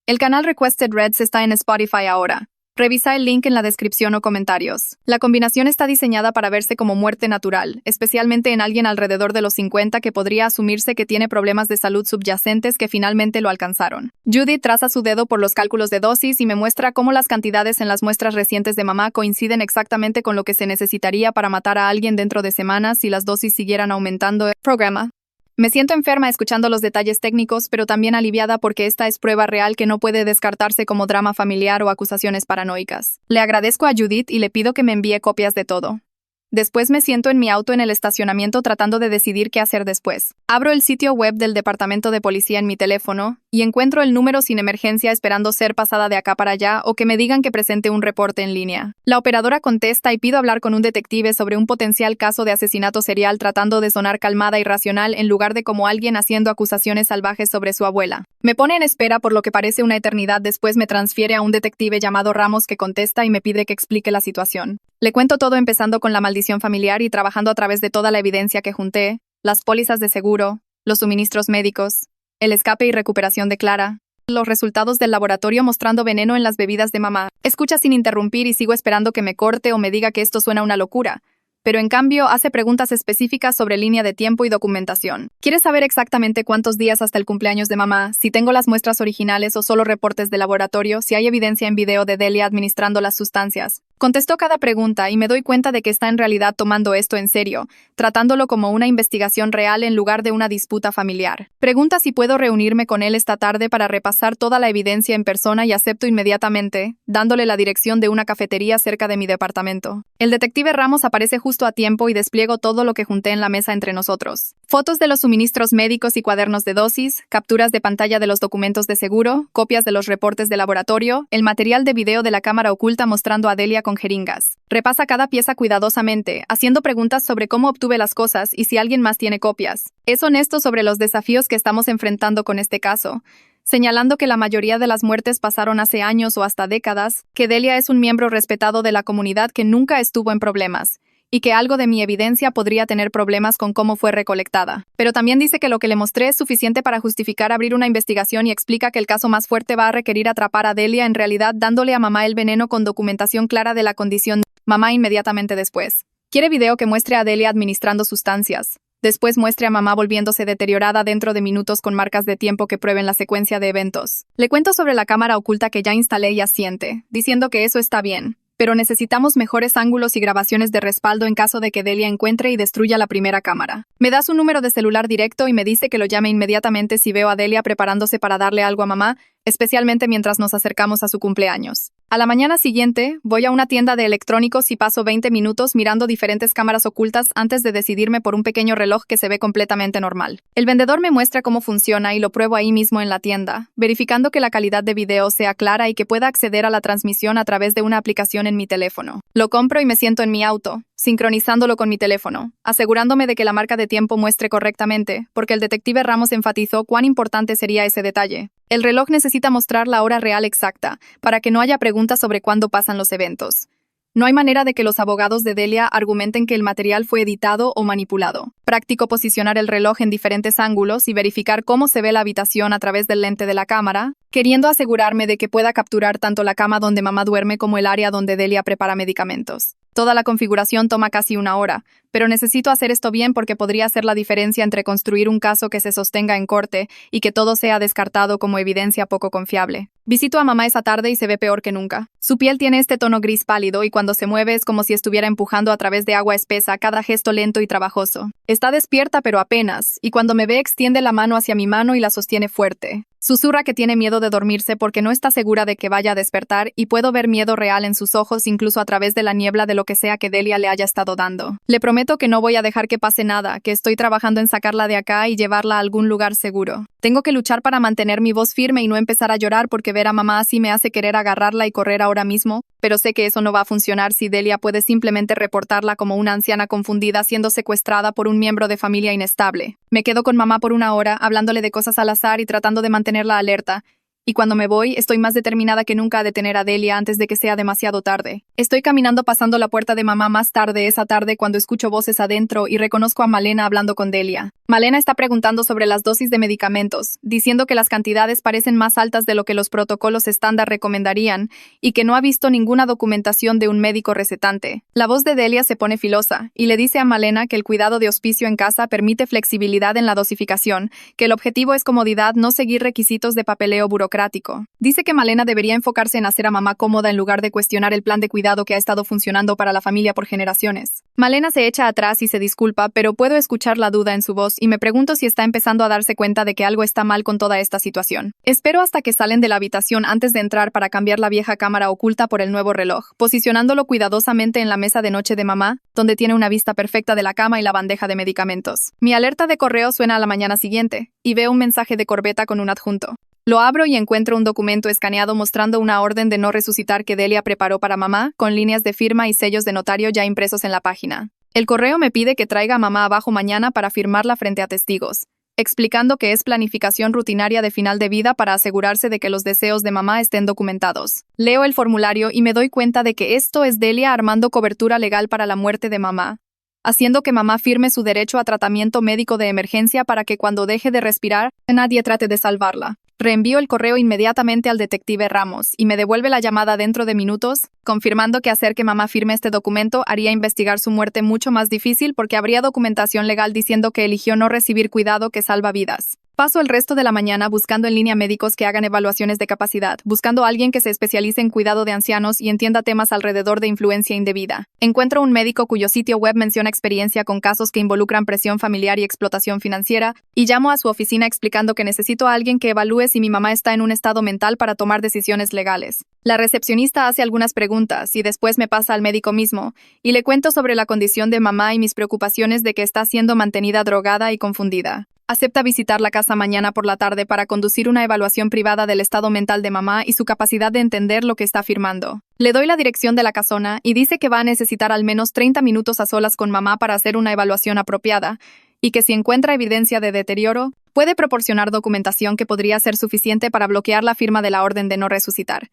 [SPEAKER 1] El canal Requested Reds está en Spotify ahora. Revisa el link en la descripción o comentarios. La combinación está diseñada para verse como muerte natural, especialmente en alguien alrededor de los 50 que podría asumirse que tiene problemas de salud subyacentes que finalmente lo alcanzaron. Judy traza su dedo por los cálculos de dosis y me muestra cómo las cantidades en las muestras recientes de mamá coinciden exactamente con lo que se necesitaría para matar a alguien dentro de semanas si las dosis siguieran aumentando. Programa. Me siento enferma escuchando los detalles técnicos, pero también aliviada porque esta es prueba real que no puede descartarse como drama familiar o acusaciones paranoicas. Le agradezco a Judith y le pido que me envíe copias de todo. Después me siento en mi auto en el estacionamiento tratando de decidir qué hacer después. Abro el sitio web del departamento de policía en mi teléfono y encuentro el número sin emergencia esperando ser pasada de acá para allá o que me digan que presente un reporte en línea. La operadora contesta y pido hablar con un detective sobre un potencial caso de asesinato serial tratando de sonar calmada y racional en lugar de como alguien haciendo acusaciones salvajes sobre su abuela. Me pone en espera por lo que parece una eternidad, después me transfiere a un detective llamado Ramos que contesta y me pide que explique la situación. Le cuento todo empezando con la maldición familiar y trabajando a través de toda la evidencia que junté, las pólizas de seguro, los suministros médicos, el escape y recuperación de Clara, los resultados del laboratorio mostrando veneno en las bebidas de mamá. Escucha sin interrumpir y sigo esperando que me corte o me diga que esto suena una locura, pero en cambio hace preguntas específicas sobre línea de tiempo y documentación. Quiere saber exactamente cuántos días hasta el cumpleaños de mamá, si tengo las muestras originales o solo reportes de laboratorio, si hay evidencia en video de Delia administrando las sustancias. Contestó cada pregunta y me doy cuenta de que está en realidad tomando esto en serio, tratándolo como una investigación real en lugar de una disputa familiar. Pregunta si puedo reunirme con él esta tarde para repasar toda la evidencia en persona y acepto inmediatamente, dándole la dirección de una cafetería cerca de mi departamento. El detective Ramos aparece justo a tiempo y despliego todo lo que junté en la mesa entre nosotros. Fotos de los suministros médicos y cuadernos de dosis, capturas de pantalla de los documentos de seguro, copias de los reportes de laboratorio, el material de video de la cámara oculta mostrando a Delia con jeringas. Repasa cada pieza cuidadosamente, haciendo preguntas sobre cómo obtuve las cosas y si alguien más tiene copias. Es honesto sobre los desafíos que estamos enfrentando con este caso, señalando que la mayoría de las muertes pasaron hace años o hasta décadas, que Delia es un miembro respetado de la comunidad que nunca estuvo en problemas, y que algo de mi evidencia podría tener problemas con cómo fue recolectada. Pero también dice que lo que le mostré es suficiente para justificar abrir una investigación y explica que el caso más fuerte va a requerir atrapar a Delia, en realidad dándole a mamá el veneno con documentación clara de la condición de mamá inmediatamente después. Quiere video que muestre a Delia administrando sustancias. Después muestre a mamá volviéndose deteriorada dentro de minutos con marcas de tiempo que prueben la secuencia de eventos. Le cuento sobre la cámara oculta que ya instalé y asiente, diciendo que eso está bien. Pero necesitamos mejores ángulos y grabaciones de respaldo en caso de que Delia encuentre y destruya la primera cámara. Me da su número de celular directo y me dice que lo llame inmediatamente si veo a Delia preparándose para darle algo a mamá, especialmente mientras nos acercamos a su cumpleaños. A la mañana siguiente, voy a una tienda de electrónicos y paso 20 minutos mirando diferentes cámaras ocultas antes de decidirme por un pequeño reloj que se ve completamente normal. El vendedor me muestra cómo funciona y lo pruebo ahí mismo en la tienda, verificando que la calidad de video sea clara y que pueda acceder a la transmisión a través de una aplicación en mi teléfono. Lo compro y me siento en mi auto, sincronizándolo con mi teléfono, asegurándome de que la marca de tiempo muestre correctamente, porque el detective Ramos enfatizó cuán importante sería ese detalle. El reloj necesita mostrar la hora real exacta, para que no haya preguntas sobre cuándo pasan los eventos. No hay manera de que los abogados de Delia argumenten que el material fue editado o manipulado. Práctico posicionar el reloj en diferentes ángulos y verificar cómo se ve la habitación a través del lente de la cámara, queriendo asegurarme de que pueda capturar tanto la cama donde mamá duerme como el área donde Delia prepara medicamentos. Toda la configuración toma casi una hora, pero necesito hacer esto bien porque podría hacer la diferencia entre construir un caso que se sostenga en corte y que todo sea descartado como evidencia poco confiable. Visito a mamá esa tarde y se ve peor que nunca. Su piel tiene este tono gris pálido y cuando se mueve es como si estuviera empujando a través de agua espesa, cada gesto lento y trabajoso. Está despierta pero apenas, y cuando me ve extiende la mano hacia mi mano y la sostiene fuerte. Susurra que tiene miedo de dormirse porque no está segura de que vaya a despertar y puedo ver miedo real en sus ojos incluso a través de la niebla de lo que sea que Delia le haya estado dando. Le prometo que no voy a dejar que pase nada, que estoy trabajando en sacarla de acá y llevarla a algún lugar seguro. Tengo que luchar para mantener mi voz firme y no empezar a llorar porque ver a mamá así me hace querer agarrarla y correr ahora mismo, pero sé que eso no va a funcionar si Delia puede simplemente reportarla como una anciana confundida siendo secuestrada por un miembro de familia inestable. Me quedo con mamá por una hora, hablándole de cosas al azar y tratando de mantenerla alerta. Y cuando me voy, estoy más determinada que nunca a detener a Delia antes de que sea demasiado tarde. Estoy caminando pasando la puerta de mamá más tarde esa tarde cuando escucho voces adentro y reconozco a Malena hablando con Delia. Malena está preguntando sobre las dosis de medicamentos, diciendo que las cantidades parecen más altas de lo que los protocolos estándar recomendarían y que no ha visto ninguna documentación de un médico recetante. La voz de Delia se pone filosa y le dice a Malena que el cuidado de hospicio en casa permite flexibilidad en la dosificación, que el objetivo es comodidad, no seguir requisitos de papeleo burocrático. Dice que Malena debería enfocarse en hacer a mamá cómoda en lugar de cuestionar el plan de cuidado que ha estado funcionando para la familia por generaciones. Malena se echa atrás y se disculpa, pero puedo escuchar la duda en su voz y me pregunto si está empezando a darse cuenta de que algo está mal con toda esta situación. Espero hasta que salen de la habitación antes de entrar para cambiar la vieja cámara oculta por el nuevo reloj, posicionándolo cuidadosamente en la mesa de noche de mamá, donde tiene una vista perfecta de la cama y la bandeja de medicamentos. Mi alerta de correo suena a la mañana siguiente, y veo un mensaje de corbeta con un adjunto. Lo abro y encuentro un documento escaneado mostrando una orden de no resucitar que Delia preparó para mamá, con líneas de firma y sellos de notario ya impresos en la página. El correo me pide que traiga a mamá abajo mañana para firmarla frente a testigos, explicando que es planificación rutinaria de final de vida para asegurarse de que los deseos de mamá estén documentados. Leo el formulario y me doy cuenta de que esto es Delia armando cobertura legal para la muerte de mamá, haciendo que mamá firme su derecho a tratamiento médico de emergencia para que cuando deje de respirar, nadie trate de salvarla. Reenvío el correo inmediatamente al detective Ramos y me devuelve la llamada dentro de minutos, confirmando que hacer que mamá firme este documento haría investigar su muerte mucho más difícil porque habría documentación legal diciendo que eligió no recibir cuidado que salva vidas. Paso el resto de la mañana buscando en línea médicos que hagan evaluaciones de capacidad, buscando a alguien que se especialice en cuidado de ancianos y entienda temas alrededor de influencia indebida. Encuentro un médico cuyo sitio web menciona experiencia con casos que involucran presión familiar y explotación financiera, y llamo a su oficina explicando que necesito a alguien que evalúe si mi mamá está en un estado mental para tomar decisiones legales. La recepcionista hace algunas preguntas y después me pasa al médico mismo, y le cuento sobre la condición de mamá y mis preocupaciones de que está siendo mantenida drogada y confundida. Acepta visitar la casa mañana por la tarde para conducir una evaluación privada del estado mental de mamá y su capacidad de entender lo que está afirmando. Le doy la dirección de la casona y dice que va a necesitar al menos 30 minutos a solas con mamá para hacer una evaluación apropiada, y que si encuentra evidencia de deterioro, puede proporcionar documentación que podría ser suficiente para bloquear la firma de la orden de no resucitar.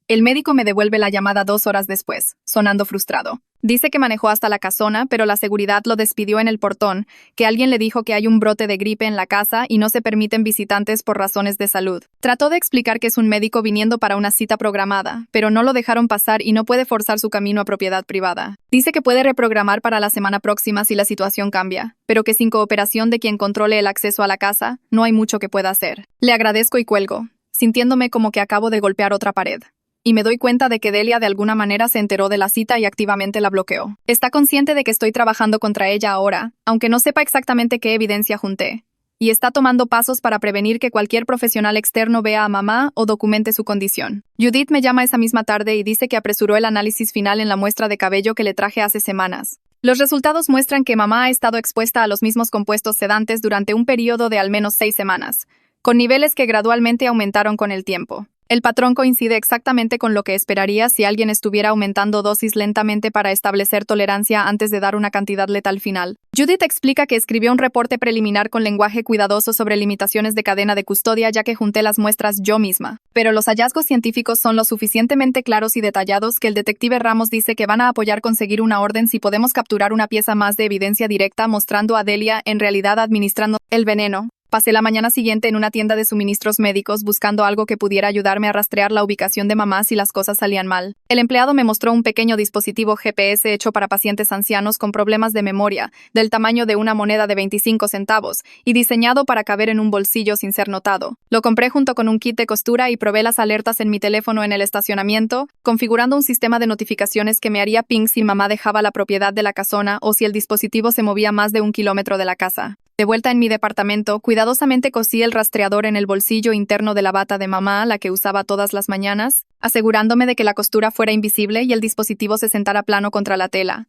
[SPEAKER 1] El médico me devuelve la llamada 2 horas después, sonando frustrado. Dice que manejó hasta la casona, pero la seguridad lo despidió en el portón, que alguien le dijo que hay un brote de gripe en la casa y no se permiten visitantes por razones de salud. Trató de explicar que es un médico viniendo para una cita programada, pero no lo dejaron pasar y no puede forzar su camino a propiedad privada. Dice que puede reprogramar para la semana próxima si la situación cambia, pero que sin cooperación de quien controle el acceso a la casa, no hay mucho que pueda hacer. Le agradezco y cuelgo, sintiéndome como que acabo de golpear otra pared. Y me doy cuenta de que Delia de alguna manera se enteró de la cita y activamente la bloqueó. Está consciente de que estoy trabajando contra ella ahora, aunque no sepa exactamente qué evidencia junté. Y está tomando pasos para prevenir que cualquier profesional externo vea a mamá o documente su condición. Judith me llama esa misma tarde y dice que apresuró el análisis final en la muestra de cabello que le traje hace semanas. Los resultados muestran que mamá ha estado expuesta a los mismos compuestos sedantes durante un periodo de al menos 6 semanas, con niveles que gradualmente aumentaron con el tiempo. El patrón coincide exactamente con lo que esperaría si alguien estuviera aumentando dosis lentamente para establecer tolerancia antes de dar una cantidad letal final. Judith explica que escribió un reporte preliminar con lenguaje cuidadoso sobre limitaciones de cadena de custodia ya que junté las muestras yo misma. Pero los hallazgos científicos son lo suficientemente claros y detallados que el detective Ramos dice que van a apoyar conseguir una orden si podemos capturar una pieza más de evidencia directa mostrando a Delia en realidad administrando el veneno. Pasé la mañana siguiente en una tienda de suministros médicos buscando algo que pudiera ayudarme a rastrear la ubicación de mamá si las cosas salían mal. El empleado me mostró un pequeño dispositivo GPS hecho para pacientes ancianos con problemas de memoria, del tamaño de una moneda de 25 centavos, y diseñado para caber en un bolsillo sin ser notado. Lo compré junto con un kit de costura y probé las alertas en mi teléfono en el estacionamiento, configurando un sistema de notificaciones que me haría ping si mamá dejaba la propiedad de la casona o si el dispositivo se movía más de 1 kilómetro de la casa. De vuelta en mi departamento, cuidadosamente cosí el rastreador en el bolsillo interno de la bata de mamá, la que usaba todas las mañanas, asegurándome de que la costura fuera invisible y el dispositivo se sentara plano contra la tela.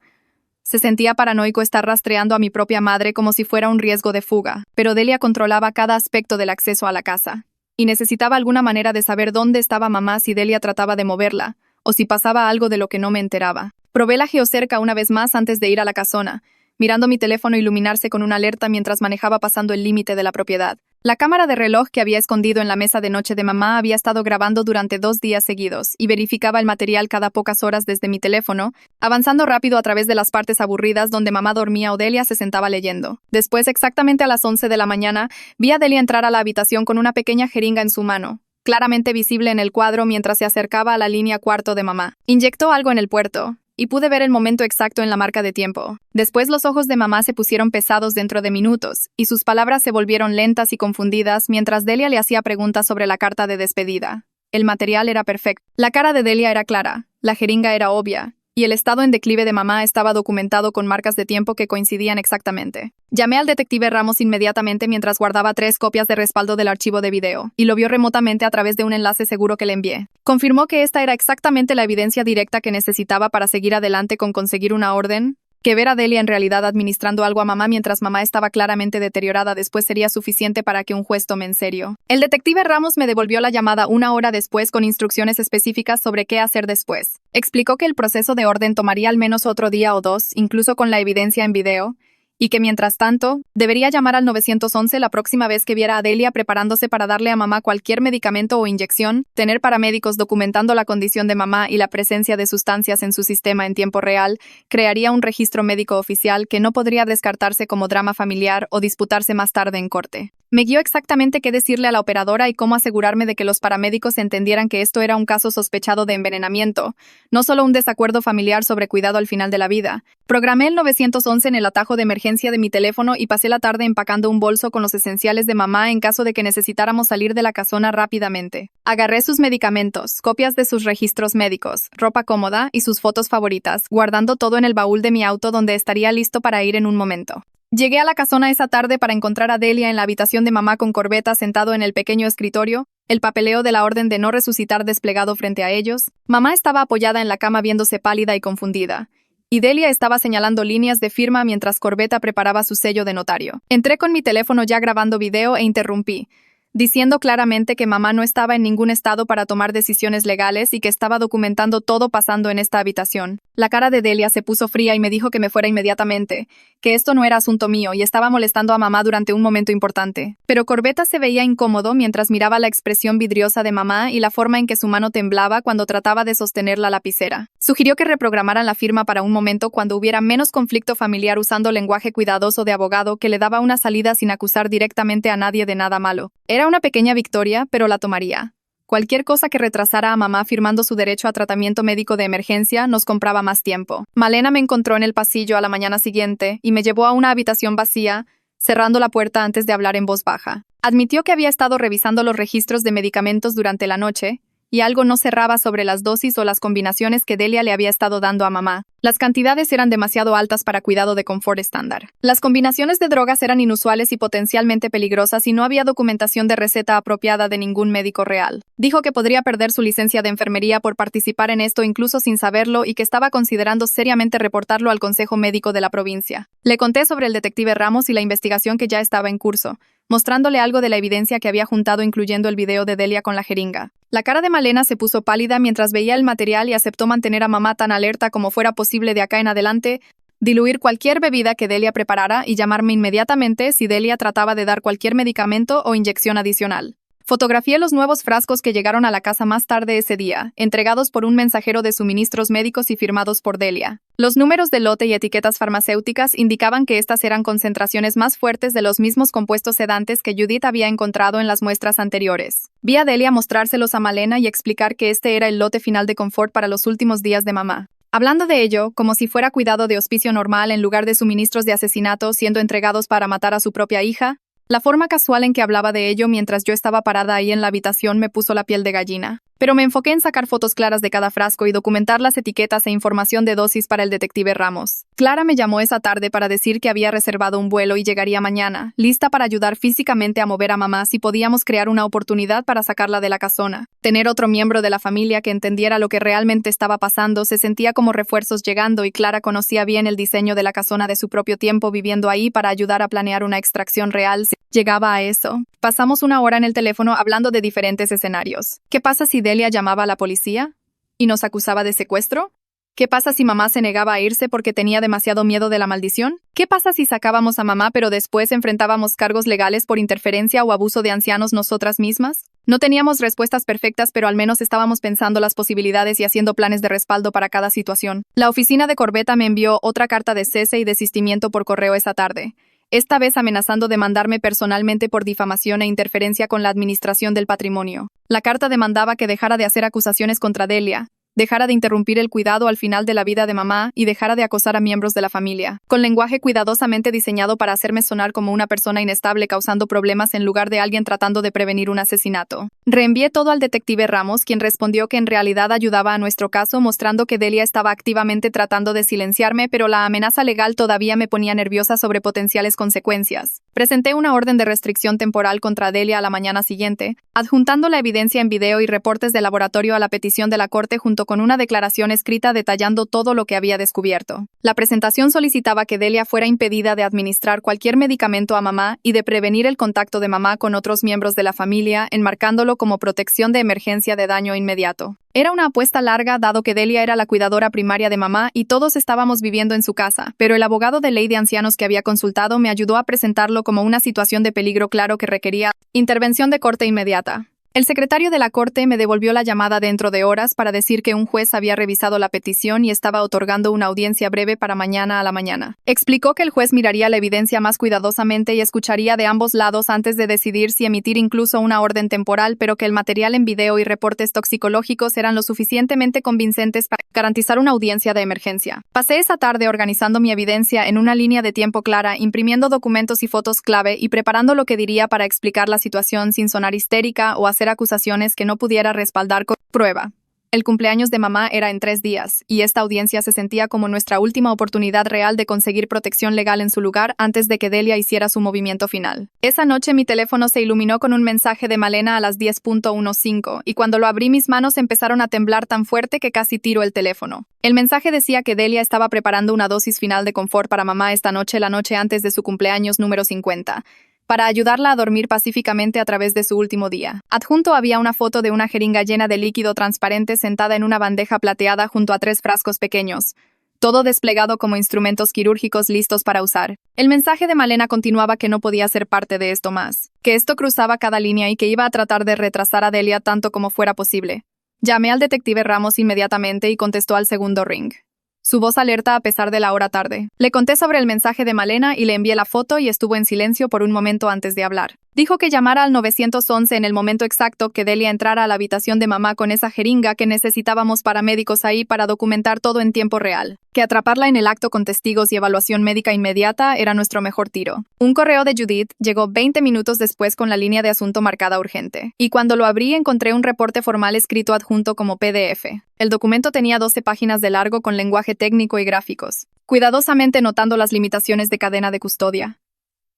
[SPEAKER 1] Se sentía paranoico estar rastreando a mi propia madre como si fuera un riesgo de fuga, pero Delia controlaba cada aspecto del acceso a la casa. Y necesitaba alguna manera de saber dónde estaba mamá si Delia trataba de moverla, o si pasaba algo de lo que no me enteraba. Probé la geocerca una vez más antes de ir a la casona, mirando mi teléfono iluminarse con una alerta mientras manejaba pasando el límite de la propiedad. La cámara de reloj que había escondido en la mesa de noche de mamá había estado grabando durante 2 días seguidos y verificaba el material cada pocas horas desde mi teléfono, avanzando rápido a través de las partes aburridas donde mamá dormía o Delia se sentaba leyendo. Después, exactamente a las 11 de la mañana, vi a Delia entrar a la habitación con una pequeña jeringa en su mano, claramente visible en el cuadro mientras se acercaba a la línea cuarto de mamá. Inyectó algo en el puerto y pude ver el momento exacto en la marca de tiempo. Después los ojos de mamá se pusieron pesados dentro de minutos, y sus palabras se volvieron lentas y confundidas mientras Delia le hacía preguntas sobre la carta de despedida. El material era perfecto. La cara de Delia era clara, la jeringa era obvia, y el estado en declive de mamá estaba documentado con marcas de tiempo que coincidían exactamente. Llamé al detective Ramos inmediatamente mientras guardaba 3 copias de respaldo del archivo de video, y lo vio remotamente a través de un enlace seguro que le envié. Confirmó que esta era exactamente la evidencia directa que necesitaba para seguir adelante con conseguir una orden, que ver a Delia en realidad administrando algo a mamá mientras mamá estaba claramente deteriorada después sería suficiente para que un juez tome en serio. El detective Ramos me devolvió la llamada 1 hora después con instrucciones específicas sobre qué hacer después. Explicó que el proceso de orden tomaría al menos otro día o 2, incluso con la evidencia en video, y que mientras tanto, debería llamar al 911 la próxima vez que viera a Delia preparándose para darle a mamá cualquier medicamento o inyección, tener paramédicos documentando la condición de mamá y la presencia de sustancias en su sistema en tiempo real, crearía un registro médico oficial que no podría descartarse como drama familiar o disputarse más tarde en corte. Me guió exactamente qué decirle a la operadora y cómo asegurarme de que los paramédicos entendieran que esto era un caso sospechado de envenenamiento, no solo un desacuerdo familiar sobre cuidado al final de la vida. Programé el 911 en el atajo de emergencia de mi teléfono y pasé la tarde empacando un bolso con los esenciales de mamá en caso de que necesitáramos salir de la casona rápidamente. Agarré sus medicamentos, copias de sus registros médicos, ropa cómoda y sus fotos favoritas, guardando todo en el baúl de mi auto donde estaría listo para ir en un momento. Llegué a la casona esa tarde para encontrar a Delia en la habitación de mamá con corbeta sentado en el pequeño escritorio, el papeleo de la orden de no resucitar desplegado frente a ellos. Mamá estaba apoyada en la cama viéndose pálida y confundida, y Delia estaba señalando líneas de firma mientras Corbeta preparaba su sello de notario. Entré con mi teléfono ya grabando video e interrumpí, diciendo claramente que mamá no estaba en ningún estado para tomar decisiones legales y que estaba documentando todo pasando en esta habitación. La cara de Delia se puso fría y me dijo que me fuera inmediatamente, que esto no era asunto mío y estaba molestando a mamá durante un momento importante. Pero Corbeta se veía incómodo mientras miraba la expresión vidriosa de mamá y la forma en que su mano temblaba cuando trataba de sostener la lapicera. Sugirió que reprogramaran la firma para un momento cuando hubiera menos conflicto familiar usando lenguaje cuidadoso de abogado que le daba una salida sin acusar directamente a nadie de nada malo. Era una pequeña victoria, pero la tomaría. Cualquier cosa que retrasara a mamá firmando su derecho a tratamiento médico de emergencia nos compraba más tiempo. Malena me encontró en el pasillo a la mañana siguiente y me llevó a una habitación vacía, cerrando la puerta antes de hablar en voz baja. Admitió que había estado revisando los registros de medicamentos durante la noche, y algo no cerraba sobre las dosis o las combinaciones que Delia le había estado dando a mamá. Las cantidades eran demasiado altas para cuidado de confort estándar. Las combinaciones de drogas eran inusuales y potencialmente peligrosas y no había documentación de receta apropiada de ningún médico real. Dijo que podría perder su licencia de enfermería por participar en esto incluso sin saberlo y que estaba considerando seriamente reportarlo al Consejo Médico de la provincia. Le conté sobre el detective Ramos y la investigación que ya estaba en curso, mostrándole algo de la evidencia que había juntado, incluyendo el video de Delia con la jeringa. La cara de Malena se puso pálida mientras veía el material y aceptó mantener a mamá tan alerta como fuera posible de acá en adelante, diluir cualquier bebida que Delia preparara y llamarme inmediatamente si Delia trataba de dar cualquier medicamento o inyección adicional. Fotografié los nuevos frascos que llegaron a la casa más tarde ese día, entregados por un mensajero de suministros médicos y firmados por Delia. Los números de lote y etiquetas farmacéuticas indicaban que estas eran concentraciones más fuertes de los mismos compuestos sedantes que Judith había encontrado en las muestras anteriores. Vi a Delia mostrárselos a Malena y explicar que este era el lote final de confort para los últimos días de mamá. Hablando de ello, como si fuera cuidado de hospicio normal en lugar de suministros de asesinato siendo entregados para matar a su propia hija, la forma casual en que hablaba de ello mientras yo estaba parada ahí en la habitación me puso la piel de gallina. Pero me enfoqué en sacar fotos claras de cada frasco y documentar las etiquetas e información de dosis para el detective Ramos. Clara me llamó esa tarde para decir que había reservado un vuelo y llegaría mañana, lista para ayudar físicamente a mover a mamá si podíamos crear una oportunidad para sacarla de la casona. Tener otro miembro de la familia que entendiera lo que realmente estaba pasando se sentía como refuerzos llegando y Clara conocía bien el diseño de la casona de su propio tiempo viviendo ahí para ayudar a planear una extracción real si llegaba a eso. Pasamos una hora en el teléfono hablando de diferentes escenarios. ¿Qué pasa si Delia llamaba a la policía y nos acusaba de secuestro? ¿Qué pasa si mamá se negaba a irse porque tenía demasiado miedo de la maldición? ¿Qué pasa si sacábamos a mamá pero después enfrentábamos cargos legales por interferencia o abuso de ancianos nosotras mismas? No teníamos respuestas perfectas, pero al menos estábamos pensando las posibilidades y haciendo planes de respaldo para cada situación. La oficina de Corbeta me envió otra carta de cese y desistimiento por correo esa tarde, esta vez amenazando demandarme personalmente por difamación e interferencia con la administración del patrimonio. La carta demandaba que dejara de hacer acusaciones contra Delia, dejara de interrumpir el cuidado al final de la vida de mamá y dejara de acosar a miembros de la familia, con lenguaje cuidadosamente diseñado para hacerme sonar como una persona inestable causando problemas en lugar de alguien tratando de prevenir un asesinato. Reenvié todo al detective Ramos, quien respondió que en realidad ayudaba a nuestro caso, mostrando que Delia estaba activamente tratando de silenciarme, pero la amenaza legal todavía me ponía nerviosa sobre potenciales consecuencias. Presenté una orden de restricción temporal contra Delia a la mañana siguiente, adjuntando la evidencia en video y reportes de laboratorio a la petición de la corte junto con una declaración escrita detallando todo lo que había descubierto. La presentación solicitaba que Delia fuera impedida de administrar cualquier medicamento a mamá y de prevenir el contacto de mamá con otros miembros de la familia, enmarcándolo como protección de emergencia de daño inmediato. Era una apuesta larga dado que Delia era la cuidadora primaria de mamá y todos estábamos viviendo en su casa, pero el abogado de ley de ancianos que había consultado me ayudó a presentarlo como una situación de peligro claro que requería intervención de corte inmediata. El secretario de la corte me devolvió la llamada dentro de horas para decir que un juez había revisado la petición y estaba otorgando una audiencia breve para mañana a la mañana. Explicó que el juez miraría la evidencia más cuidadosamente y escucharía de ambos lados antes de decidir si emitir incluso una orden temporal, pero que el material en video y reportes toxicológicos eran lo suficientemente convincentes para garantizar una audiencia de emergencia. Pasé esa tarde organizando mi evidencia en una línea de tiempo clara, imprimiendo documentos y fotos clave y preparando lo que diría para explicar la situación sin sonar histérica o hacer acusaciones que no pudiera respaldar con prueba. El cumpleaños de mamá era en 3 días, y esta audiencia se sentía como nuestra última oportunidad real de conseguir protección legal en su lugar antes de que Delia hiciera su movimiento final. Esa noche mi teléfono se iluminó con un mensaje de Malena a las 10:15, y cuando lo abrí mis manos empezaron a temblar tan fuerte que casi tiro el teléfono. El mensaje decía que Delia estaba preparando una dosis final de confort para mamá esta noche, la noche antes de su cumpleaños número 50. Para ayudarla a dormir pacíficamente a través de su último día. Adjunto había una foto de una jeringa llena de líquido transparente sentada en una bandeja plateada junto a 3 frascos pequeños, todo desplegado como instrumentos quirúrgicos listos para usar. El mensaje de Malena continuaba que no podía ser parte de esto más, que esto cruzaba cada línea y que iba a tratar de retrasar a Delia tanto como fuera posible. Llamé al detective Ramos inmediatamente y contestó al segundo ring. Su voz alerta a pesar de la hora tarde. Le conté sobre el mensaje de Malena y le envié la foto y estuvo en silencio por un momento antes de hablar. Dijo que llamara al 911 en el momento exacto que Delia entrara a la habitación de mamá con esa jeringa, que necesitábamos paramédicos ahí para documentar todo en tiempo real. Que atraparla en el acto con testigos y evaluación médica inmediata era nuestro mejor tiro. Un correo de Judith llegó 20 minutos después con la línea de asunto marcada urgente. Y cuando lo abrí encontré un reporte formal escrito adjunto como PDF. El documento tenía 12 páginas de largo con lenguaje técnico y gráficos, cuidadosamente notando las limitaciones de cadena de custodia,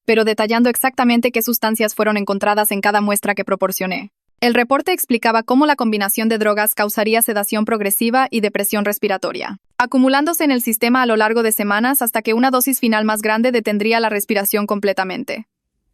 [SPEAKER 1] pero detallando exactamente qué sustancias fueron encontradas en cada muestra que proporcioné. El reporte explicaba cómo la combinación de drogas causaría sedación progresiva y depresión respiratoria, acumulándose en el sistema a lo largo de semanas hasta que una dosis final más grande detendría la respiración completamente.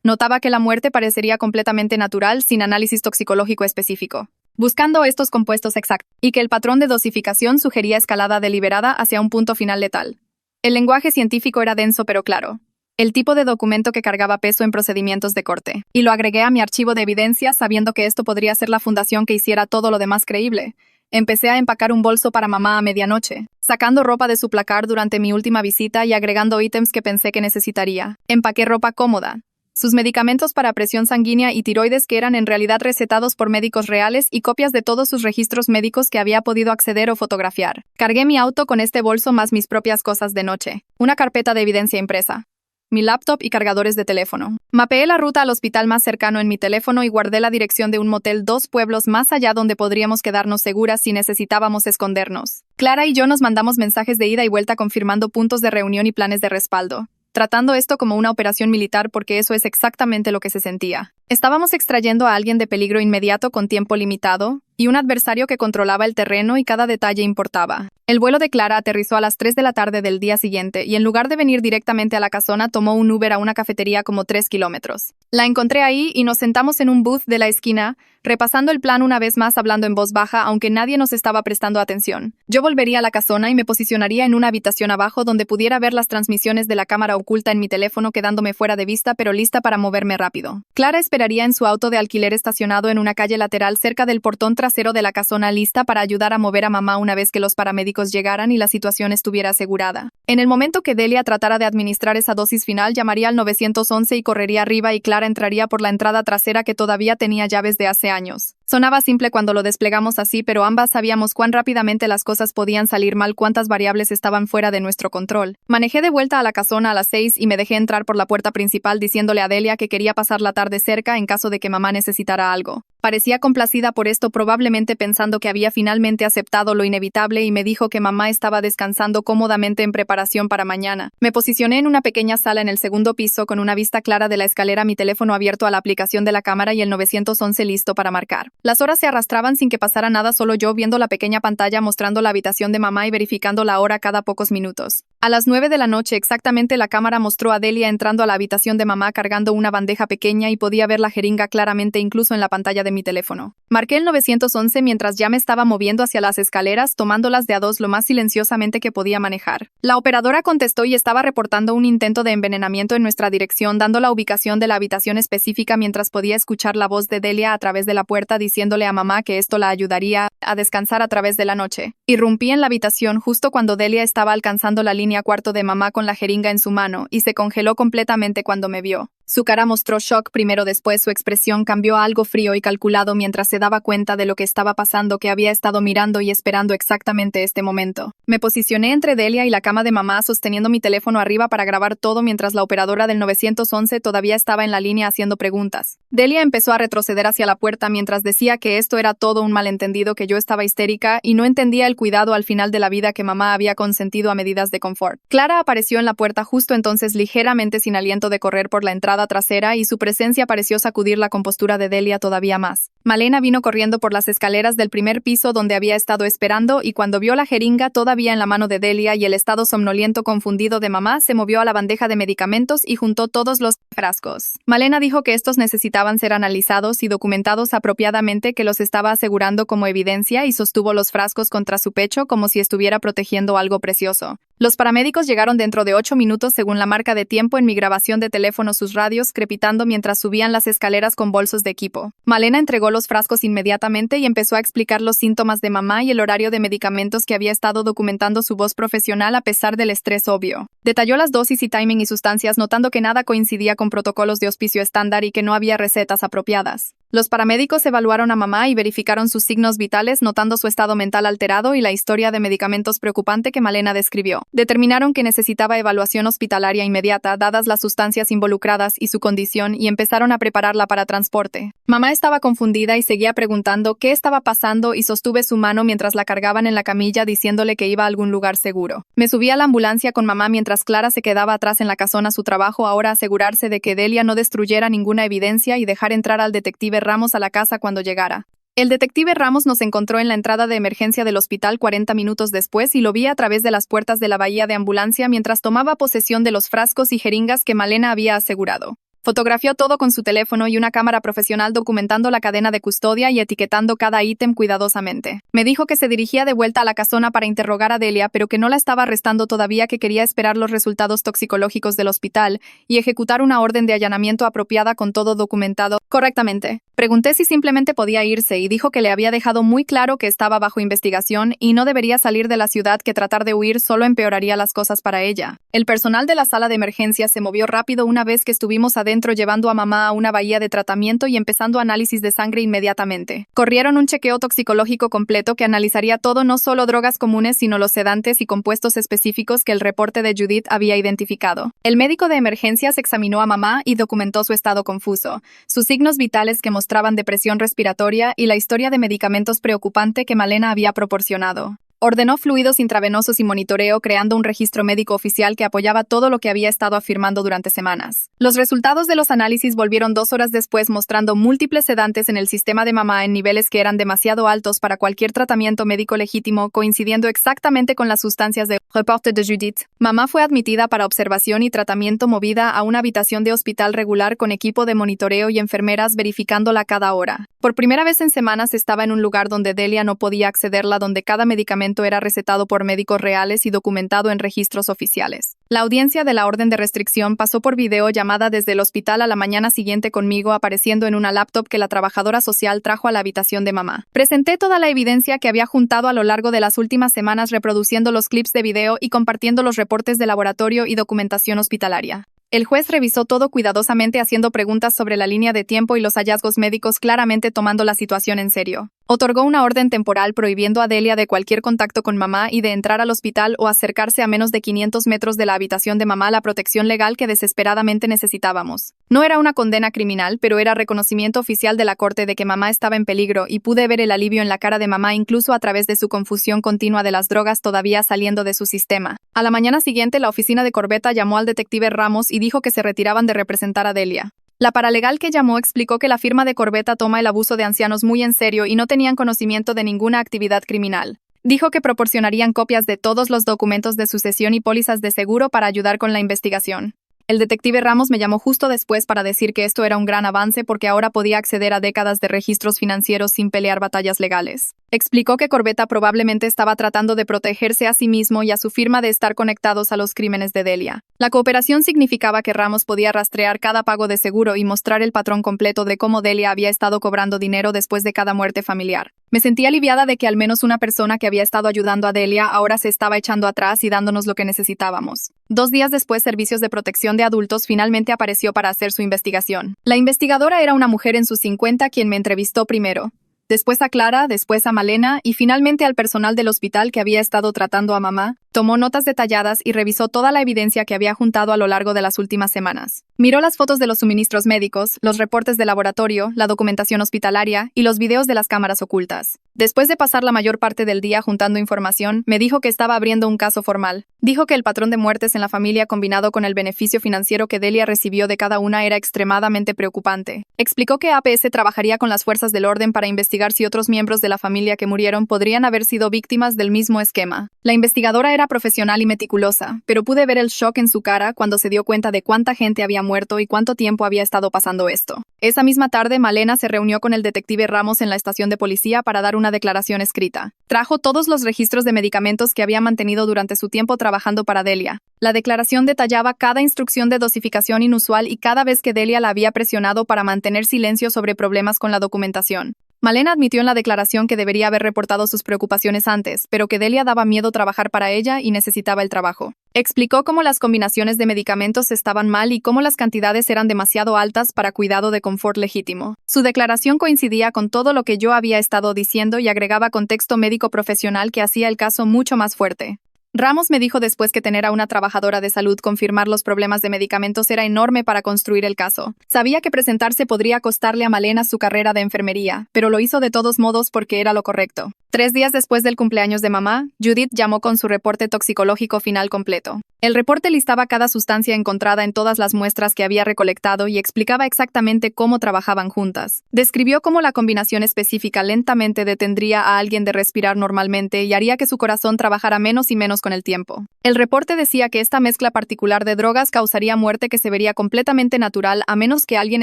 [SPEAKER 1] Notaba que la muerte parecería completamente natural sin análisis toxicológico específico, buscando estos compuestos exactos, y que el patrón de dosificación sugería escalada deliberada hacia un punto final letal. El lenguaje científico era denso pero claro. El tipo de documento que cargaba peso en procedimientos de corte. Y lo agregué a mi archivo de evidencias sabiendo que esto podría ser la fundación que hiciera todo lo demás creíble. Empecé a empacar un bolso para mamá a medianoche, sacando ropa de su placar durante mi última visita y agregando ítems que pensé que necesitaría. Empaqué ropa cómoda, sus medicamentos para presión sanguínea y tiroides que eran en realidad recetados por médicos reales y copias de todos sus registros médicos que había podido acceder o fotografiar. Cargué mi auto con este bolso más mis propias cosas de noche, una carpeta de evidencia impresa, mi laptop y cargadores de teléfono. Mapeé la ruta al hospital más cercano en mi teléfono y guardé la dirección de un motel 2 pueblos más allá donde podríamos quedarnos seguras si necesitábamos escondernos. Clara y yo nos mandamos mensajes de ida y vuelta confirmando puntos de reunión y planes de respaldo, tratando esto como una operación militar porque eso es exactamente lo que se sentía. Estábamos extrayendo a alguien de peligro inmediato con tiempo limitado y un adversario que controlaba el terreno y cada detalle importaba. El vuelo de Clara aterrizó a las 3 de la tarde del día siguiente y en lugar de venir directamente a la casona tomó un Uber a una cafetería como 3 kilómetros. La encontré ahí y nos sentamos en un booth de la esquina, repasando el plan una vez más hablando en voz baja aunque nadie nos estaba prestando atención. Yo volvería a la casona y me posicionaría en una habitación abajo donde pudiera ver las transmisiones de la cámara oculta en mi teléfono quedándome fuera de vista pero lista para moverme rápido. Clara esperaría en su auto de alquiler estacionado en una calle lateral cerca del portón trasero de la casona lista para ayudar a mover a mamá una vez que los paramédicos llegaran y la situación estuviera asegurada. En el momento que Delia tratara de administrar esa dosis final, llamaría al 911 y correría arriba y Clara entraría por la entrada trasera que todavía tenía llaves de hace años. Sonaba simple cuando lo desplegamos así, pero ambas sabíamos cuán rápidamente las cosas podían salir mal, cuántas variables estaban fuera de nuestro control. Manejé de vuelta a la casona a las 6 y me dejé entrar por la puerta principal diciéndole a Delia que quería pasar la tarde cerca en caso de que mamá necesitara algo. Parecía complacida por esto, probablemente pensando que había finalmente aceptado lo inevitable, y me dijo que mamá estaba descansando cómodamente en preparación para mañana. Me posicioné en una pequeña sala en el segundo piso con una vista clara de la escalera, mi teléfono abierto a la aplicación de la cámara y el 911 listo para marcar. Las horas se arrastraban sin que pasara nada, solo yo viendo la pequeña pantalla mostrando la habitación de mamá y verificando la hora cada pocos minutos. A las 9 de la noche exactamente la cámara mostró a Delia entrando a la habitación de mamá cargando una bandeja pequeña y podía ver la jeringa claramente incluso en la pantalla de mi teléfono. Marqué el 911 mientras ya me estaba moviendo hacia las escaleras, tomándolas de a dos lo más silenciosamente que podía manejar. La operadora contestó y estaba reportando un intento de envenenamiento en nuestra dirección, dando la ubicación de la habitación específica mientras podía escuchar la voz de Delia a través de la puerta diciéndole a mamá que esto la ayudaría a descansar a través de la noche. Irrumpí en la habitación justo cuando Delia estaba alcanzando la línea cuarto de mamá con la jeringa en su mano y se congeló completamente cuando me vio. Su cara mostró shock primero, después su expresión cambió a algo frío y calculado mientras se daba cuenta de lo que estaba pasando, que había estado mirando y esperando exactamente este momento. Me posicioné entre Delia y la cama de mamá sosteniendo mi teléfono arriba para grabar todo mientras la operadora del 911 todavía estaba en la línea haciendo preguntas. Delia empezó a retroceder hacia la puerta mientras decía que esto era todo un malentendido, que yo estaba histérica y no entendía el cuidado al final de la vida que mamá había consentido a medidas de confort. Clara apareció en la puerta justo entonces, ligeramente sin aliento de correr por la entrada trasera, y su presencia pareció sacudir la compostura de Delia todavía más. Malena vino corriendo por las escaleras del primer piso donde había estado esperando y cuando vio la jeringa todavía en la mano de Delia y el estado somnoliento confundido de mamá, se movió a la bandeja de medicamentos y juntó todos los frascos. Malena dijo que estos necesitaban ser analizados y documentados apropiadamente, que los estaba asegurando como evidencia, y sostuvo los frascos contra su pecho como si estuviera protegiendo algo precioso. Los paramédicos llegaron dentro de 8 minutos según la marca de tiempo en mi grabación de teléfono, sus radios crepitando mientras subían las escaleras con bolsos de equipo. Malena entregó los frascos inmediatamente y empezó a explicar los síntomas de mamá y el horario de medicamentos que había estado documentando su voz profesional a pesar del estrés obvio. Detalló las dosis y timing y sustancias, notando que nada coincidía con protocolos de hospicio estándar y que no había recetas apropiadas. Los paramédicos evaluaron a mamá y verificaron sus signos vitales, notando su estado mental alterado y la historia de medicamentos preocupante que Malena describió. Determinaron que necesitaba evaluación hospitalaria inmediata, dadas las sustancias involucradas y su condición, y empezaron a prepararla para transporte. Mamá estaba confundida y seguía preguntando qué estaba pasando, y sostuve su mano mientras la cargaban en la camilla diciéndole que iba a algún lugar seguro. Me subí a la ambulancia con mamá mientras Clara se quedaba atrás en la casona, su trabajo ahora asegurarse de que Delia no destruyera ninguna evidencia y dejar entrar al detective Ramos a la casa cuando llegara. El detective Ramos nos encontró en la entrada de emergencia del hospital 40 minutos después y lo vi a través de las puertas de la bahía de ambulancia mientras tomaba posesión de los frascos y jeringas que Malena había asegurado. Fotografió todo con su teléfono y una cámara profesional documentando la cadena de custodia y etiquetando cada ítem cuidadosamente. Me dijo que se dirigía de vuelta a la casona para interrogar a Delia, pero que no la estaba arrestando todavía, que quería esperar los resultados toxicológicos del hospital y ejecutar una orden de allanamiento apropiada con todo documentado correctamente. Pregunté si simplemente podía irse y dijo que le había dejado muy claro que estaba bajo investigación y no debería salir de la ciudad, que tratar de huir solo empeoraría las cosas para ella. El personal de la sala de emergencia se movió rápido una vez que estuvimos adentro, llevando a mamá a una bahía de tratamiento y empezando análisis de sangre inmediatamente. Corrieron un chequeo toxicológico completo que analizaría todo, no solo drogas comunes, sino los sedantes y compuestos específicos que el reporte de Judith había identificado. El médico de emergencias examinó a mamá y documentó su estado confuso, sus signos vitales que mostraban depresión respiratoria y la historia de medicamentos preocupante que Malena había proporcionado. Ordenó fluidos intravenosos y monitoreo, creando un registro médico oficial que apoyaba todo lo que había estado afirmando durante semanas. Los resultados de los análisis volvieron 2 horas después, mostrando múltiples sedantes en el sistema de mamá en niveles que eran demasiado altos para cualquier tratamiento médico legítimo, coincidiendo exactamente con las sustancias de reporte de Judith. Mamá fue admitida para observación y tratamiento, movida a una habitación de hospital regular con equipo de monitoreo y enfermeras verificándola cada hora. Por primera vez en semanas estaba en un lugar donde Delia no podía accederla, donde cada medicamento era recetado por médicos reales y documentado en registros oficiales. La audiencia de la orden de restricción pasó por videollamada desde el hospital a la mañana siguiente, conmigo apareciendo en una laptop que la trabajadora social trajo a la habitación de mamá. Presenté toda la evidencia que había juntado a lo largo de las últimas semanas, reproduciendo los clips de video y compartiendo los reportes de laboratorio y documentación hospitalaria. El juez revisó todo cuidadosamente, haciendo preguntas sobre la línea de tiempo y los hallazgos médicos, claramente tomando la situación en serio. Otorgó una orden temporal prohibiendo a Delia de cualquier contacto con mamá y de entrar al hospital o acercarse a menos de 500 metros de la habitación de mamá, la protección legal que desesperadamente necesitábamos. No era una condena criminal, pero era reconocimiento oficial de la corte de que mamá estaba en peligro, y pude ver el alivio en la cara de mamá, incluso a través de su confusión continua de las drogas todavía saliendo de su sistema. A la mañana siguiente, la oficina de Corbetta llamó al detective Ramos y dijo que se retiraban de representar a Delia. La paralegal que llamó explicó que la firma de Corbetta toma el abuso de ancianos muy en serio y no tenían conocimiento de ninguna actividad criminal. Dijo que proporcionarían copias de todos los documentos de sucesión y pólizas de seguro para ayudar con la investigación. El detective Ramos me llamó justo después para decir que esto era un gran avance porque ahora podía acceder a décadas de registros financieros sin pelear batallas legales. Explicó que Corbetta probablemente estaba tratando de protegerse a sí mismo y a su firma de estar conectados a los crímenes de Delia. La cooperación significaba que Ramos podía rastrear cada pago de seguro y mostrar el patrón completo de cómo Delia había estado cobrando dinero después de cada muerte familiar. Me sentí aliviada de que al menos una persona que había estado ayudando a Delia ahora se estaba echando atrás y dándonos lo que necesitábamos. 2 días después, Servicios de Protección de Adultos finalmente apareció para hacer su investigación. La investigadora era una mujer en sus 50 quien me entrevistó primero. Después a Clara, después a Malena y finalmente al personal del hospital que había estado tratando a mamá. Tomó notas detalladas y revisó toda la evidencia que había juntado a lo largo de las últimas semanas. Miró las fotos de los suministros médicos, los reportes de laboratorio, la documentación hospitalaria y los videos de las cámaras ocultas. Después de pasar la mayor parte del día juntando información, me dijo que estaba abriendo un caso formal. Dijo que el patrón de muertes en la familia, combinado con el beneficio financiero que Delia recibió de cada una, era extremadamente preocupante. Explicó que APS trabajaría con las fuerzas del orden para investigar si otros miembros de la familia que murieron podrían haber sido víctimas del mismo esquema. La investigadora era profesional y meticulosa, pero pude ver el shock en su cara cuando se dio cuenta de cuánta gente había muerto y cuánto tiempo había estado pasando esto. Esa misma tarde, Malena se reunió con el detective Ramos en la estación de policía para dar una declaración escrita. Trajo todos los registros de medicamentos que había mantenido durante su tiempo trabajando para Delia. La declaración detallaba cada instrucción de dosificación inusual y cada vez que Delia la había presionado para mantener silencio sobre problemas con la documentación. Malena admitió en la declaración que debería haber reportado sus preocupaciones antes, pero que Delia daba miedo trabajar para ella y necesitaba el trabajo. Explicó cómo las combinaciones de medicamentos estaban mal y cómo las cantidades eran demasiado altas para cuidado de confort legítimo. Su declaración coincidía con todo lo que yo había estado diciendo y agregaba contexto médico profesional que hacía el caso mucho más fuerte. Ramos me dijo después que tener a una trabajadora de salud confirmar los problemas de medicamentos era enorme para construir el caso. Sabía que presentarse podría costarle a Malena su carrera de enfermería, pero lo hizo de todos modos porque era lo correcto. 3 días después del cumpleaños de mamá, Judith llamó con su reporte toxicológico final completo. El reporte listaba cada sustancia encontrada en todas las muestras que había recolectado y explicaba exactamente cómo trabajaban juntas. Describió cómo la combinación específica lentamente detendría a alguien de respirar normalmente y haría que su corazón trabajara menos y menos menos con el tiempo. El reporte decía que esta mezcla particular de drogas causaría muerte que se vería completamente natural a menos que alguien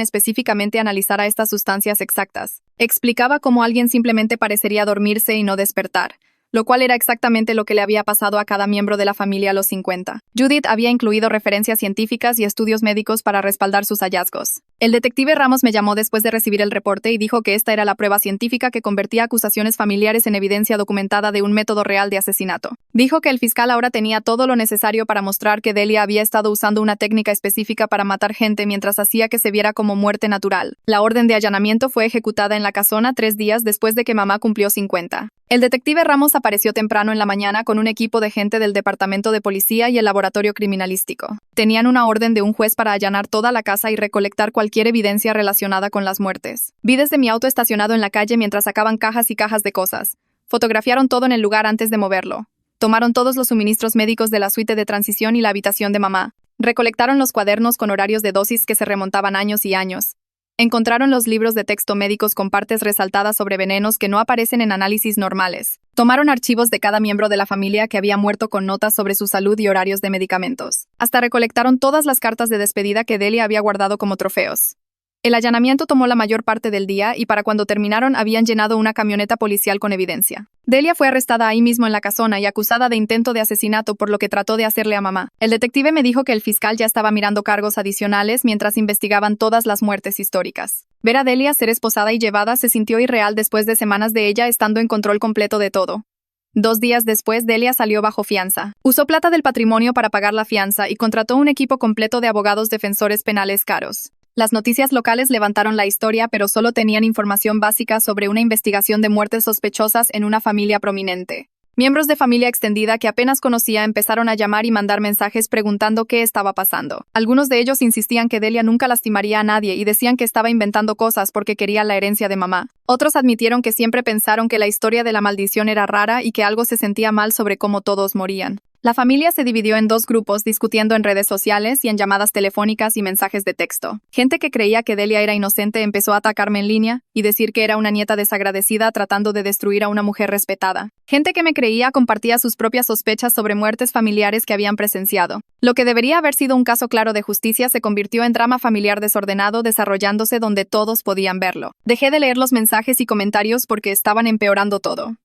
[SPEAKER 1] específicamente analizara estas sustancias exactas. Explicaba cómo alguien simplemente parecería dormirse y no despertar, lo cual era exactamente lo que le había pasado a cada miembro de la familia a los 50. Judith había incluido referencias científicas y estudios médicos para respaldar sus hallazgos. El detective Ramos me llamó después de recibir el reporte y dijo que esta era la prueba científica que convertía acusaciones familiares en evidencia documentada de un método real de asesinato. Dijo que el fiscal ahora tenía todo lo necesario para mostrar que Delia había estado usando una técnica específica para matar gente mientras hacía que se viera como muerte natural. La orden de allanamiento fue ejecutada en la casona 3 días después de que mamá cumplió 50. El detective Ramos apareció temprano en la mañana con un equipo de gente del departamento de policía y el laboratorio criminalístico. Tenían una orden de un juez para allanar toda la casa y recolectar cualquier evidencia relacionada con las muertes. Vi desde mi auto estacionado en la calle mientras sacaban cajas y cajas de cosas. Fotografiaron todo en el lugar antes de moverlo. Tomaron todos los suministros médicos de la suite de transición y la habitación de mamá. Recolectaron los cuadernos con horarios de dosis que se remontaban años y años. Encontraron los libros de texto médicos con partes resaltadas sobre venenos que no aparecen en análisis normales. Tomaron archivos de cada miembro de la familia que había muerto con notas sobre su salud y horarios de medicamentos. Hasta recolectaron todas las cartas de despedida que Delia había guardado como trofeos. El allanamiento tomó la mayor parte del día y para cuando terminaron habían llenado una camioneta policial con evidencia. Delia fue arrestada ahí mismo en la casona y acusada de intento de asesinato por lo que trató de hacerle a mamá. El detective me dijo que el fiscal ya estaba mirando cargos adicionales mientras investigaban todas las muertes históricas. Ver a Delia ser esposada y llevada se sintió irreal después de semanas de ella estando en control completo de todo. 2 días después, Delia salió bajo fianza. Usó plata del patrimonio para pagar la fianza y contrató un equipo completo de abogados defensores penales caros. Las noticias locales levantaron la historia, pero solo tenían información básica sobre una investigación de muertes sospechosas en una familia prominente. Miembros de familia extendida que apenas conocía empezaron a llamar y mandar mensajes preguntando qué estaba pasando. Algunos de ellos insistían que Delia nunca lastimaría a nadie y decían que estaba inventando cosas porque quería la herencia de mamá. Otros admitieron que siempre pensaron que la historia de la maldición era rara y que algo se sentía mal sobre cómo todos morían. La familia se dividió en 2 grupos discutiendo en redes sociales y en llamadas telefónicas y mensajes de texto. Gente que creía que Delia era inocente empezó a atacarme en línea y decir que era una nieta desagradecida tratando de destruir a una mujer respetada. Gente que me creía compartía sus propias sospechas sobre muertes familiares que habían presenciado. Lo que debería haber sido un caso claro de justicia se convirtió en drama familiar desordenado desarrollándose donde todos podían verlo. Dejé de leer los mensajes y comentarios porque estaban empeorando todo.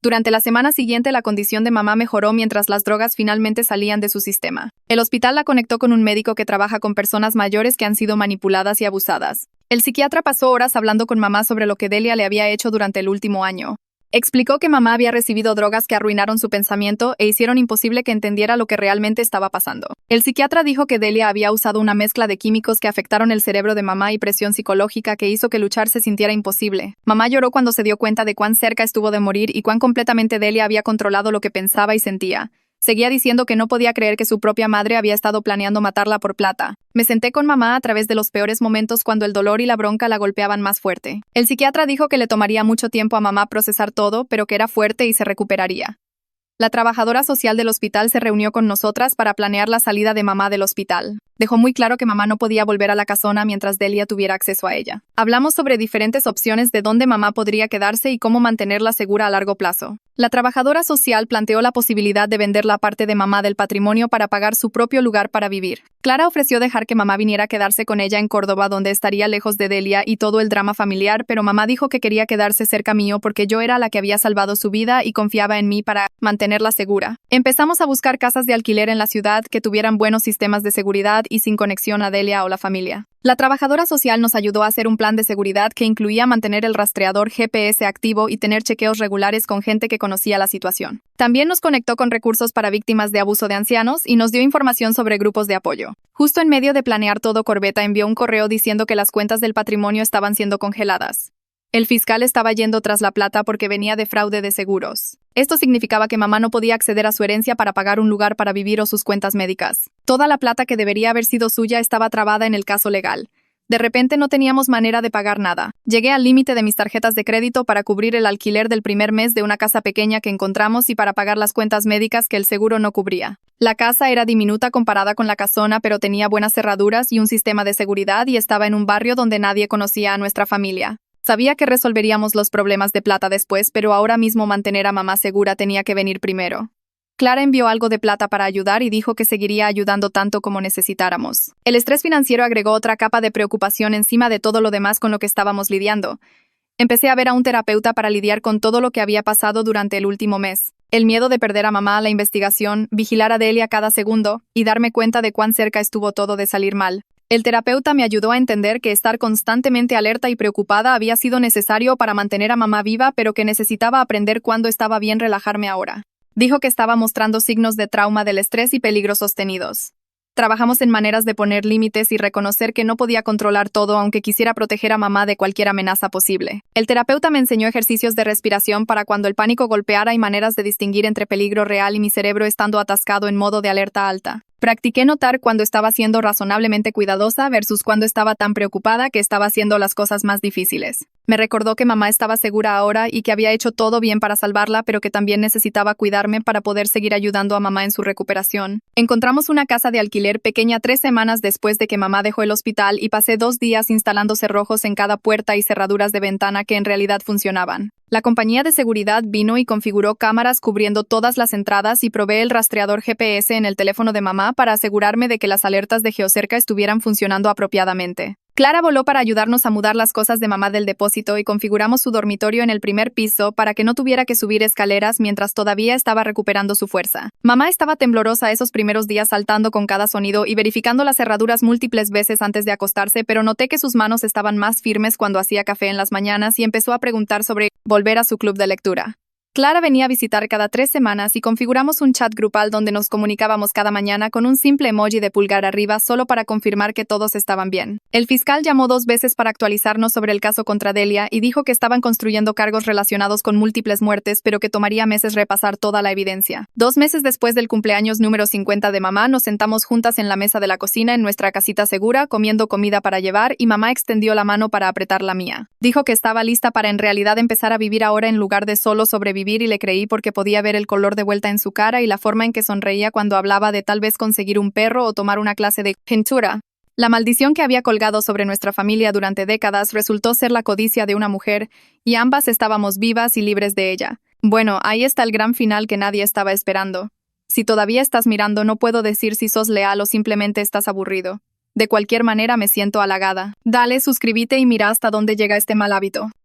[SPEAKER 1] Durante la semana siguiente, la condición de mamá mejoró mientras las drogas finalmente salían de su sistema. El hospital la conectó con un médico que trabaja con personas mayores que han sido manipuladas y abusadas. El psiquiatra pasó horas hablando con mamá sobre lo que Delia le había hecho durante el último año. Explicó que mamá había recibido drogas que arruinaron su pensamiento e hicieron imposible que entendiera lo que realmente estaba pasando. El psiquiatra dijo que Delia había usado una mezcla de químicos que afectaron el cerebro de mamá y presión psicológica que hizo que luchar se sintiera imposible. Mamá lloró cuando se dio cuenta de cuán cerca estuvo de morir y cuán completamente Delia había controlado lo que pensaba y sentía. Seguía diciendo que no podía creer que su propia madre había estado planeando matarla por plata. Me senté con mamá a través de los peores momentos cuando el dolor y la bronca la golpeaban más fuerte. El psiquiatra dijo que le tomaría mucho tiempo a mamá procesar todo, pero que era fuerte y se recuperaría. La trabajadora social del hospital se reunió con nosotras para planear la salida de mamá del hospital. Dejó muy claro que mamá no podía volver a la casona mientras Delia tuviera acceso a ella. Hablamos sobre diferentes opciones de dónde mamá podría quedarse y cómo mantenerla segura a largo plazo. La trabajadora social planteó la posibilidad de vender la parte de mamá del patrimonio para pagar su propio lugar para vivir. Clara ofreció dejar que mamá viniera a quedarse con ella en Córdoba, donde estaría lejos de Delia y todo el drama familiar, pero mamá dijo que quería quedarse cerca mío porque yo era la que había salvado su vida y confiaba en mí para mantenerla segura. Empezamos a buscar casas de alquiler en la ciudad que tuvieran buenos sistemas de seguridad y sin conexión a Delia o la familia. La trabajadora social nos ayudó a hacer un plan de seguridad que incluía mantener el rastreador GPS activo y tener chequeos regulares con gente que conocía la situación. También nos conectó con recursos para víctimas de abuso de ancianos y nos dio información sobre grupos de apoyo. Justo en medio de planear todo, Corbeta envió un correo diciendo que las cuentas del patrimonio estaban siendo congeladas. El fiscal estaba yendo tras la plata porque venía de fraude de seguros. Esto significaba que mamá no podía acceder a su herencia para pagar un lugar para vivir o sus cuentas médicas. Toda la plata que debería haber sido suya estaba trabada en el caso legal. De repente no teníamos manera de pagar nada. Llegué al límite de mis tarjetas de crédito para cubrir el alquiler del primer mes de una casa pequeña que encontramos y para pagar las cuentas médicas que el seguro no cubría. La casa era diminuta comparada con la casona, pero tenía buenas cerraduras y un sistema de seguridad y estaba en un barrio donde nadie conocía a nuestra familia. Sabía que resolveríamos los problemas de plata después, pero ahora mismo mantener a mamá segura tenía que venir primero. Clara envió algo de plata para ayudar y dijo que seguiría ayudando tanto como necesitáramos. El estrés financiero agregó otra capa de preocupación encima de todo lo demás con lo que estábamos lidiando. Empecé a ver a un terapeuta para lidiar con todo lo que había pasado durante el último mes. El miedo de perder a mamá, la investigación, vigilar a Delia cada segundo y darme cuenta de cuán cerca estuvo todo de salir mal. El terapeuta me ayudó a entender que estar constantemente alerta y preocupada había sido necesario para mantener a mamá viva, pero que necesitaba aprender cuándo estaba bien relajarme ahora. Dijo que estaba mostrando signos de trauma del estrés y peligros sostenidos. Trabajamos en maneras de poner límites y reconocer que no podía controlar todo aunque quisiera proteger a mamá de cualquier amenaza posible. El terapeuta me enseñó ejercicios de respiración para cuando el pánico golpeara y maneras de distinguir entre peligro real y mi cerebro estando atascado en modo de alerta alta. Practiqué notar cuando estaba siendo razonablemente cuidadosa versus cuando estaba tan preocupada que estaba haciendo las cosas más difíciles. Me recordó que mamá estaba segura ahora y que había hecho todo bien para salvarla, pero que también necesitaba cuidarme para poder seguir ayudando a mamá en su recuperación. Encontramos una casa de alquiler pequeña 3 semanas después de que mamá dejó el hospital y pasé 2 días instalando cerrojos en cada puerta y cerraduras de ventana que en realidad funcionaban. La compañía de seguridad vino y configuró cámaras cubriendo todas las entradas y probé el rastreador GPS en el teléfono de mamá para asegurarme de que las alertas de geocerca estuvieran funcionando apropiadamente. Clara voló para ayudarnos a mudar las cosas de mamá del depósito y configuramos su dormitorio en el primer piso para que no tuviera que subir escaleras mientras todavía estaba recuperando su fuerza. Mamá estaba temblorosa esos primeros días saltando con cada sonido y verificando las cerraduras múltiples veces antes de acostarse, pero noté que sus manos estaban más firmes cuando hacía café en las mañanas y empezó a preguntar sobre volver a su club de lectura. Clara venía a visitar cada 3 semanas y configuramos un chat grupal donde nos comunicábamos cada mañana con un simple emoji de pulgar arriba solo para confirmar que todos estaban bien. El fiscal llamó 2 veces para actualizarnos sobre el caso contra Delia y dijo que estaban construyendo cargos relacionados con múltiples muertes, pero que tomaría meses repasar toda la evidencia. 2 meses después del cumpleaños número 50 de mamá, nos sentamos juntas en la mesa de la cocina en nuestra casita segura, comiendo comida para llevar, y mamá extendió la mano para apretar la mía. Dijo que estaba lista para en realidad empezar a vivir ahora en lugar de solo sobrevivir, y le creí porque podía ver el color de vuelta en su cara y la forma en que sonreía cuando hablaba de tal vez conseguir un perro o tomar una clase de pintura. La maldición que había colgado sobre nuestra familia durante décadas resultó ser la codicia de una mujer, y ambas estábamos vivas y libres de ella. Bueno, ahí está el gran final que nadie estaba esperando. Si todavía estás mirando, no puedo decir si sos leal o simplemente estás aburrido. De cualquier manera me siento halagada. Dale, suscríbete y mira hasta dónde llega este mal hábito.